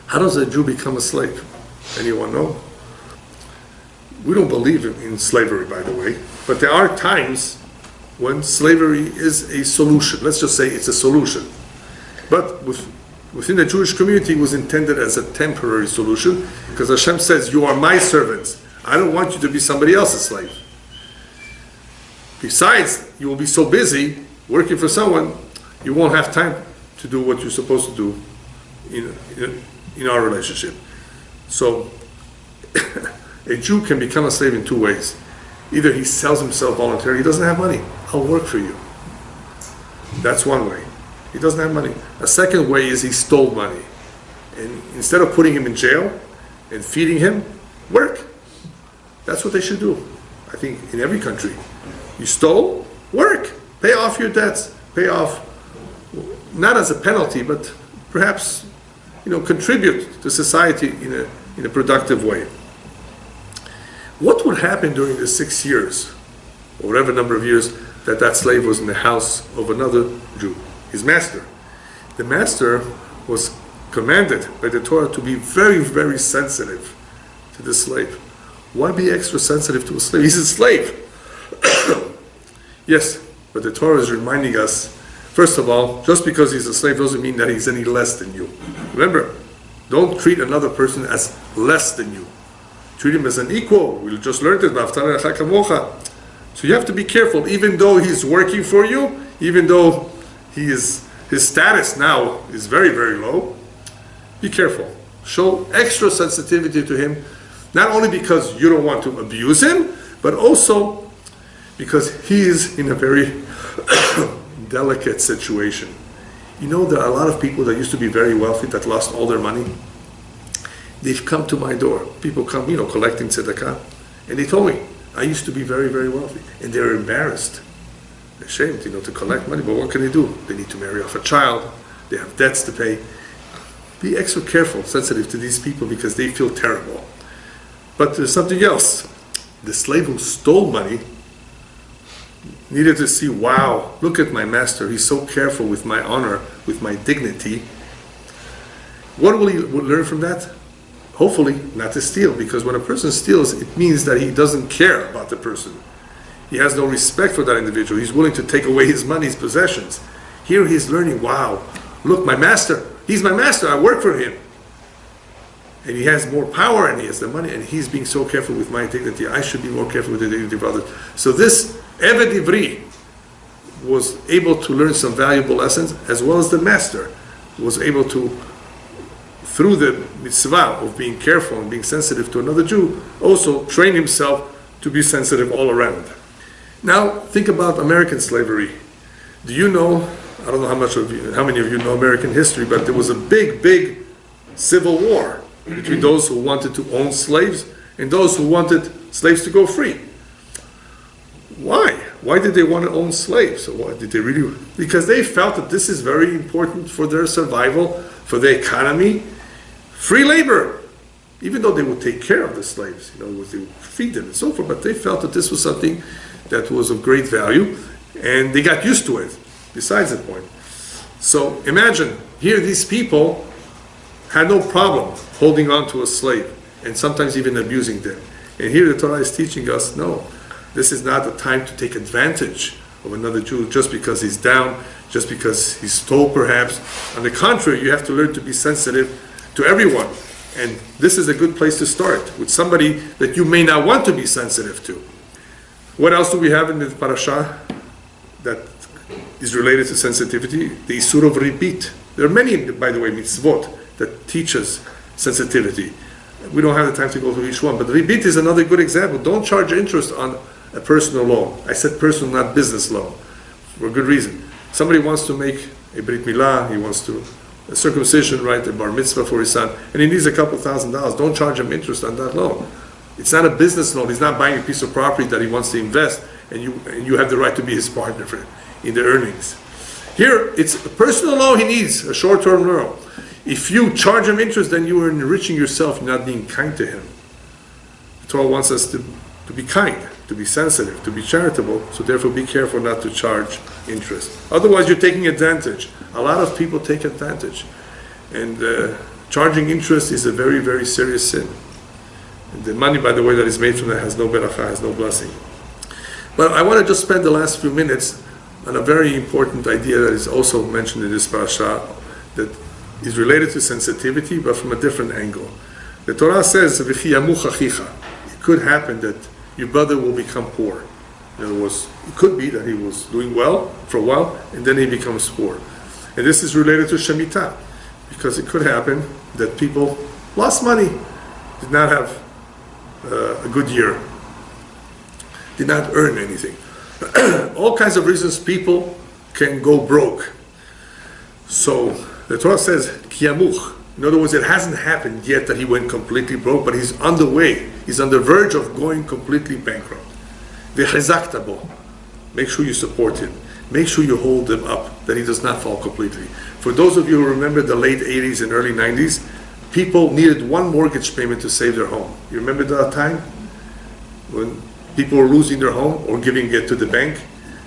How does a Jew become a slave? Anyone know? We don't believe in slavery, by the way, but there are times when slavery is a solution. Let's just say it's a solution. But within the Jewish community, it was intended as a temporary solution, because Hashem says, you are my servants. I don't want you to be somebody else's slave. Besides, you will be so busy working for someone, you won't have time to do what you're supposed to do in our relationship. So, a Jew can become a slave in two ways. Either he sells himself voluntarily, he doesn't have money, I'll work for you. That's one way. He doesn't have money. A second way is he stole money. And instead of putting him in jail and feeding him, work. That's what they should do. I think in every country. You stole, work. Pay off your debts. Pay off, not as a penalty, but perhaps, contribute to society in a productive way. What would happen during the 6 years, or whatever number of years, that slave was in the house of another Jew, his master? The master was commanded by the Torah to be very, very sensitive to the slave. Why be extra sensitive to a slave? He's a slave. Yes, but the Torah is reminding us, first of all, just because he's a slave doesn't mean that he's any less than you. Remember, don't treat another person as less than you. Treat him as an equal. We just learned it. So you have to be careful, even though he's working for you, even though his status now is very, very low, be careful. Show extra sensitivity to him, not only because you don't want to abuse him, but also because he is in a very delicate situation. You know, there are a lot of people that used to be very wealthy that lost all their money. They've come to my door. People come, collecting tzedakah, and they told me, I used to be very, very wealthy. And they're embarrassed, ashamed, to collect money. But what can they do? They need to marry off a child. They have debts to pay. Be extra careful, sensitive to these people because they feel terrible. But there's something else. The slave who stole money needed to see, wow, look at my master. He's so careful with my honor, with my dignity. What will he learn from that? Hopefully not to steal, because when a person steals, it means that he doesn't care about the person. He has no respect for that individual. He's willing to take away his money, his possessions. Here he's learning, wow, look, my master, he's my master, I work for him. And he has more power and he has the money and he's being so careful with my dignity. I should be more careful with the dignity of others. So this Eved Ivri was able to learn some valuable lessons, as well as the master was able to, through the mitzvah of being careful and being sensitive to another Jew, also train himself to be sensitive all around. Now, think about American slavery. Do you know, I don't know how many of you know American history, but there was a big, big civil war between those who wanted to own slaves and those who wanted slaves to go free. Why? Why did they want to own slaves? So why did they really? Because they felt that this is very important for their survival, for their economy. Free labor, even though they would take care of the slaves, they would feed them and so forth, but they felt that this was something that was of great value, and they got used to it, besides that point. So imagine, here these people had no problem holding on to a slave, and sometimes even abusing them. And here the Torah is teaching us, no, this is not the time to take advantage of another Jew just because he's down, just because he stole perhaps. On the contrary, you have to learn to be sensitive to everyone. And this is a good place to start, with somebody that you may not want to be sensitive to. What else do we have in the Parasha that is related to sensitivity? The Isur of Ribit. There are many, by the way, mitzvot that teaches sensitivity. We don't have the time to go through each one, but Ribit is another good example. Don't charge interest on a personal loan. I said personal, not business loan, for a good reason. Somebody wants to make a Brit Milah, he wants to a circumcision, right, a bar mitzvah for his son, and he needs a couple $1,000s. Don't charge him interest on that loan. It's not a business loan. He's not buying a piece of property that he wants to invest, and you have the right to be his partner for it in the earnings. Here, it's a personal loan he needs, a short-term loan. If you charge him interest, then you are enriching yourself, not being kind to him. The Torah wants us to be kind, to be sensitive, to be charitable, so therefore be careful not to charge interest. Otherwise, you're taking advantage. A lot of people take advantage. And charging interest is a very, very serious sin. And the money, by the way, that is made from that has no beracha, has no blessing. But I want to just spend the last few minutes on a very important idea that is also mentioned in this parasha, that is related to sensitivity, but from a different angle. The Torah says, "V'chiyamuch achicha." It could happen that your brother will become poor. In other words, it could be that he was doing well for a while, and then he becomes poor. And this is related to Shemitah, because it could happen that people lost money, did not have a good year, did not earn anything. All kinds of reasons people can go broke. So the Torah says, Kiyamuch. In other words, it hasn't happened yet that he went completely broke, but he's on the way. He's on the verge of going completely bankrupt. V'chezakta bo. Make sure you support him. Make sure you hold him up, that he does not fall completely. For those of you who remember the late 80s and early 90s, people needed one mortgage payment to save their home. You remember that time? When people were losing their home or giving it to the bank?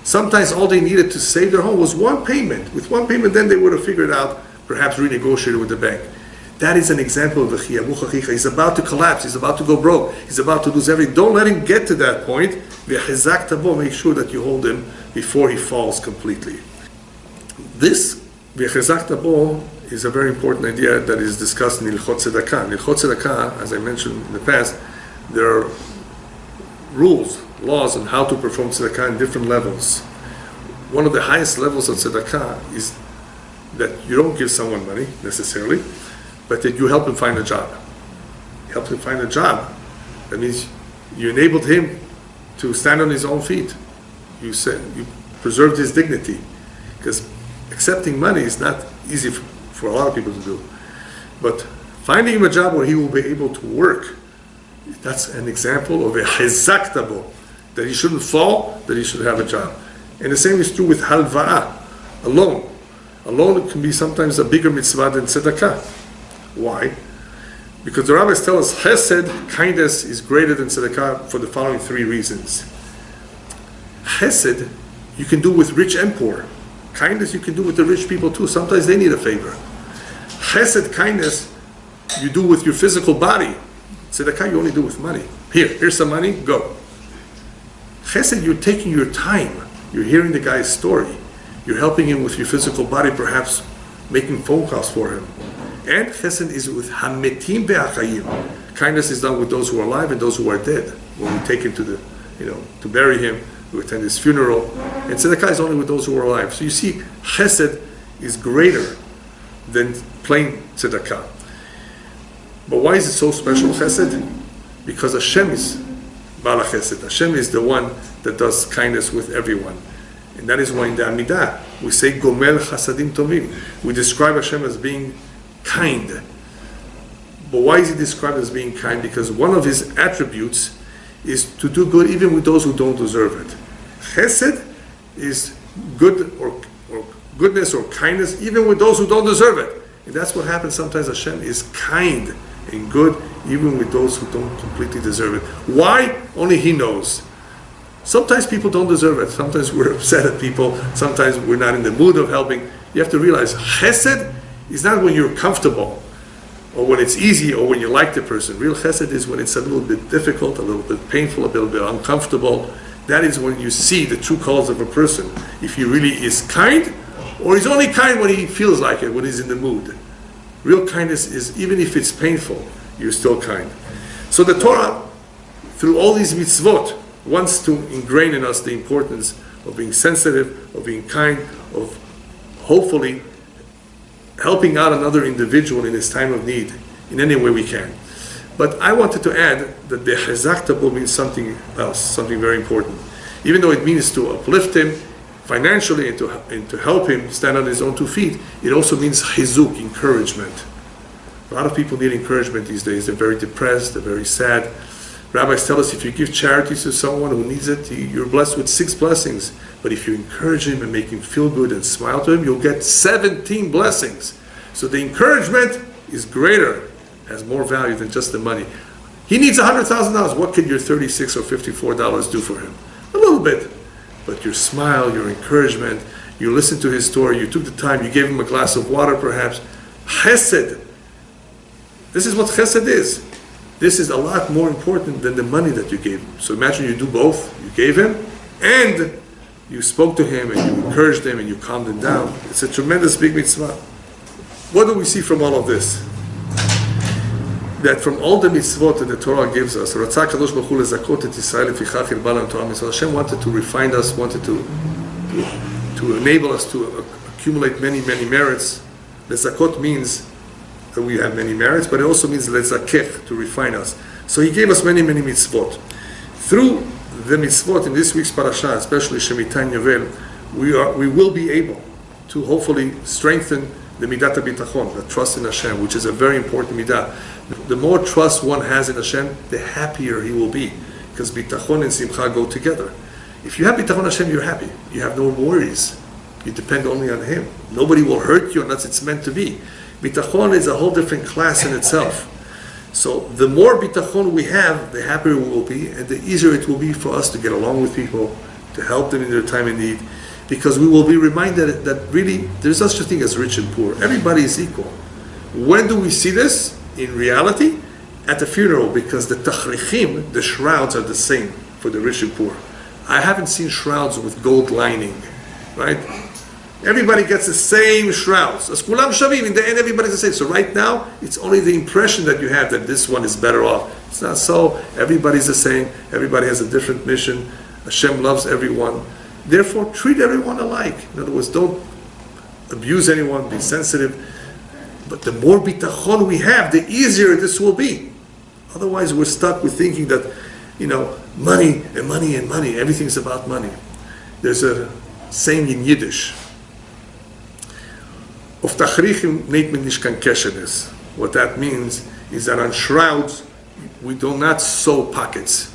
Sometimes all they needed to save their home was one payment. With one payment, then they would have figured out, perhaps renegotiated with the bank. That is an example of the chiyamuch achicha. He's about to collapse. He's about to go broke. He's about to lose everything. Don't let him get to that point. V'chezakta bo. Make sure that you hold him before he falls completely. This v'chezakta bo is a very important idea that is discussed in Ilchot Tzedakah. In Ilchot Tzedakah, as I mentioned in the past, there are rules laws on how to perform tzedakah in different levels. One of the highest levels of tzedakah is that you don't give someone money necessarily, but that you help him find a job. You help him find a job. That means you enabled him to stand on his own feet. You preserved his dignity. Because accepting money is not easy for a lot of people to do. But finding him a job where he will be able to work, that's an example of a hezaktabo, that he shouldn't fall, that he should have a job. And the same is true with halva'ah, a loan. A loan can be sometimes a bigger mitzvah than tzedakah. Why? Because the rabbis tell us chesed, kindness, is greater than tzedakah for the following three reasons. Chesed, you can do with rich and poor. Kindness, you can do with the rich people too. Sometimes they need a favor. Chesed, kindness, you do with your physical body. Tzedakah, you only do with money. Here's some money, go. Chesed, you're taking your time. You're hearing the guy's story. You're helping him with your physical body, perhaps making phone calls for him. And chesed is with hametim ve'achayim. Kindness is done with those who are alive and those who are dead. When we take him to to bury him, we attend his funeral. And tzedakah is only with those who are alive. So you see, chesed is greater than plain tzedakah. But why is it so special, chesed? Because Hashem is Bala Chesed. Hashem is the one that does kindness with everyone. And that is why in the Amidah, we say Gomel Chasadim Tovim. We describe Hashem as being kind. But why is he described as being kind? Because one of his attributes is to do good even with those who don't deserve it. Chesed is good or goodness or kindness even with those who don't deserve it. And that's what happens sometimes. Hashem is kind and good even with those who don't completely deserve it. Why? Only he knows. Sometimes people don't deserve it. Sometimes we're upset at people. Sometimes we're not in the mood of helping. You have to realize chesed is not when you're comfortable or when it's easy or when you like the person. Real chesed is when it's a little bit difficult, a little bit painful, a little bit uncomfortable. That is when you see the true colors of a person. If he really is kind, or he's only kind when he feels like it, when he's in the mood. Real kindness is, even if it's painful, you're still kind. So the Torah, through all these mitzvot, wants to ingrain in us the importance of being sensitive, of being kind, of hopefully helping out another individual in his time of need in any way we can. But I wanted to add that the Behazaktabo means something else, something very important. Even though it means to uplift him financially and to help him stand on his own 2 feet, it also means chizuk, encouragement. A lot of people need encouragement these days. They're very depressed, they're very sad. Rabbis tell us if you give charity to someone who needs it, you're blessed with 6 blessings. But if you encourage him and make him feel good and smile to him, you'll get 17 blessings. So the encouragement is greater, has more value than just the money. He needs $100,000. What can your $36 or $54 do for him? A little bit. But your smile, your encouragement, you listened to his story, you took the time, you gave him a glass of water perhaps. Chesed. This is what chesed is. This is a lot more important than the money that you gave him. So imagine you do both. You gave him and you spoke to him and you encouraged him and you calmed him down. It's a tremendous big mitzvah. What do we see from all of this? That from all the mitzvot that the Torah gives us, Hashem wanted to refine us, wanted to enable us to accumulate many, many merits. Lezakot means that we have many merits, but it also means lezakech, to refine us. So he gave us many, many mitzvot. Through the mitzvot in this week's parasha, especially Shemitah Yovel, we will be able to hopefully strengthen the midat bitachon, the trust in Hashem, which is a very important midah. The more trust one has in Hashem, the happier he will be, because bitachon and simcha go together. If you have bitachon Hashem, you're happy. You have no worries. You depend only on Him. Nobody will hurt you unless it's meant to be. Bitachon is a whole different class in itself. So the more bitachon we have, the happier we will be, and the easier it will be for us to get along with people, to help them in their time of need, because we will be reminded that really there's such a thing as rich and poor. Everybody is equal. When do we see this? In reality, at the funeral, because the tachrichim, the shrouds, are the same for the rich and poor. I haven't seen shrouds with gold lining, right? Everybody gets the same shrouds. As kulam shavim, in the end everybody's the same. So right now, it's only the impression that you have that this one is better off. It's not so. Everybody's the same. Everybody has a different mission. Hashem loves everyone. Therefore, treat everyone alike. In other words, don't abuse anyone, be sensitive. But the more bitachon we have, the easier this will be. Otherwise, we're stuck with thinking that, money and money and money. Everything's about money. There's a saying in Yiddish. What that means is that on shrouds, we do not sew pockets.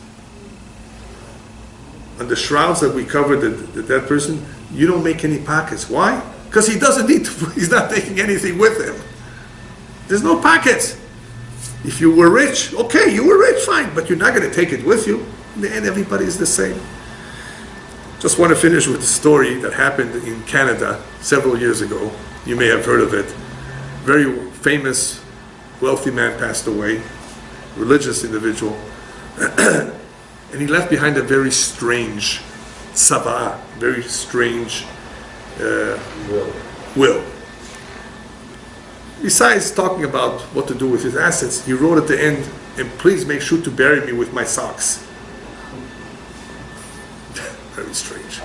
On the shrouds that we cover the dead person, you don't make any pockets. Why? Because he doesn't need to, he's not taking anything with him. There's no pockets. If you were rich, okay, you were rich, fine, but you're not going to take it with you. In the end, everybody is the same. Just want to finish with a story that happened in Canada several years ago. You may have heard of it. Very famous, wealthy man passed away, religious individual, and he left behind a very strange tzava, very strange will. Besides talking about what to do with his assets, he wrote at the end, "And please make sure to bury me with my socks." Very strange.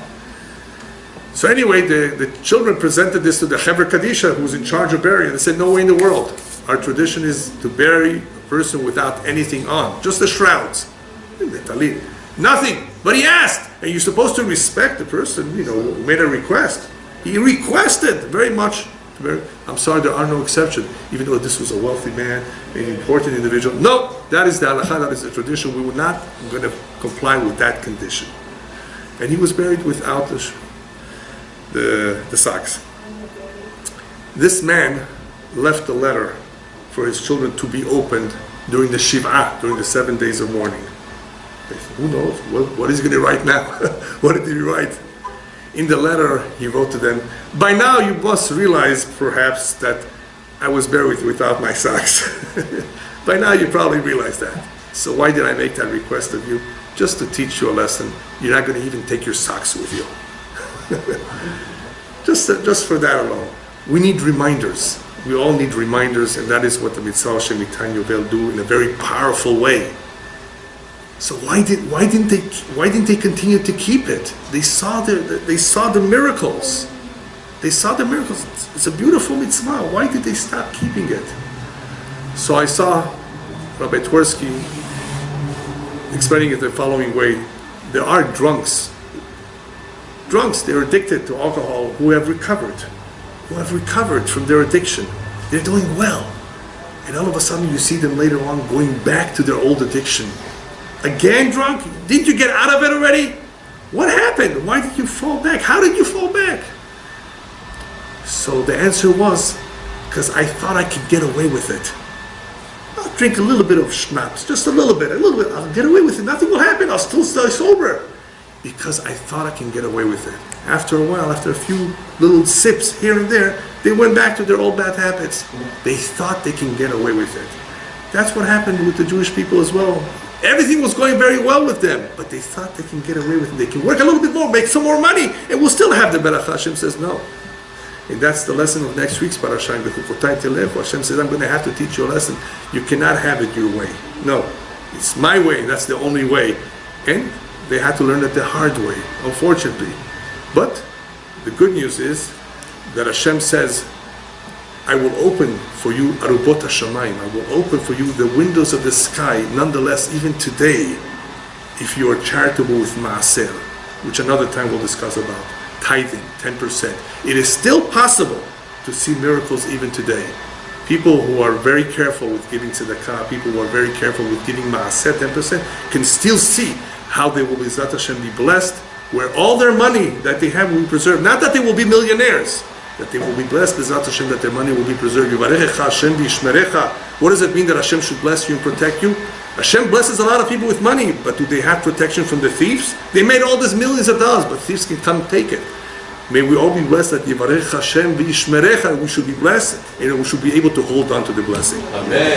So anyway, the children presented this to the Chevra Kadisha, who was in charge of burying. They said, "No way in the world. Our tradition is to bury a person without anything on, just the shrouds." Nothing. But he asked, and you're supposed to respect the person, who made a request. He requested very much. I'm sorry, there are no exceptions, even though this was a wealthy man, an important individual. No, that is the halakha, that is the tradition. We were not going to comply with that condition. And he was buried without the socks. This man left a letter for his children to be opened during the Shiv'ah, during the 7 days of mourning. Who knows? What is he going to write now? What did he write? In the letter, he wrote to them, "By now you must realize, perhaps, that I was buried without my socks." By now you probably realize that. So why did I make that request of you? Just to teach you a lesson. You're not going to even take your socks with you. Just for that alone. We need reminders. We all need reminders, and that is what the Mitzvah Shem Mitan Yovel do in a very powerful way. So why didn't they continue to keep it? They saw the miracles. They saw the miracles. It's a beautiful mitzvah. Why did they stop keeping it? So I saw Rabbi Twersky explaining it the following way. There are drunks. They're addicted to alcohol who have recovered from their addiction. They're doing well. And all of a sudden you see them later on going back to their old addiction. Again drunk? Didn't you get out of it already? What happened? Why did you fall back? How did you fall back? So the answer was, because I thought I could get away with it. I'll drink a little bit of schnapps, just a little bit. I'll get away with it. Nothing will happen. I'll still stay sober. Because I thought I can get away with it. After a while, after a few little sips here and there, they went back to their old bad habits. They thought they can get away with it. That's what happened with the Jewish people as well. Everything was going very well with them, but they thought they can get away with it. They can work a little bit more, make some more money, and we'll still have the Beracha. Hashem says no. And that's the lesson of next week's Parasha. Hashem says, I'm going to have to teach you a lesson. You cannot have it your way. No, it's my way, and that's the only way. And they had to learn it the hard way, unfortunately. But the good news is that Hashem says, I will open for you arubot hashamayim. I will open for you the windows of the sky. Nonetheless, even today, if you are charitable with maaser, which another time we'll discuss about, tithing, 10%, it is still possible to see miracles even today. People who are very careful with giving tzedakah, people who are very careful with giving maaser, 10%, can still see how they will, B'ezrat Hashem, be blessed, where all their money that they have will be preserved. Not that they will be millionaires, that they will be blessed, B'ezrat Hashem, that their money will be preserved. Yivarechecha Hashem v'yishmerecha. What does it mean that Hashem should bless you and protect you? Hashem blesses a lot of people with money, but do they have protection from the thieves? They made all these millions of dollars, but thieves can come take it. May we all be blessed that Yivarechecha Hashem v'yishmerecha, we should be blessed, and we should be able to hold on to the blessing. Amen.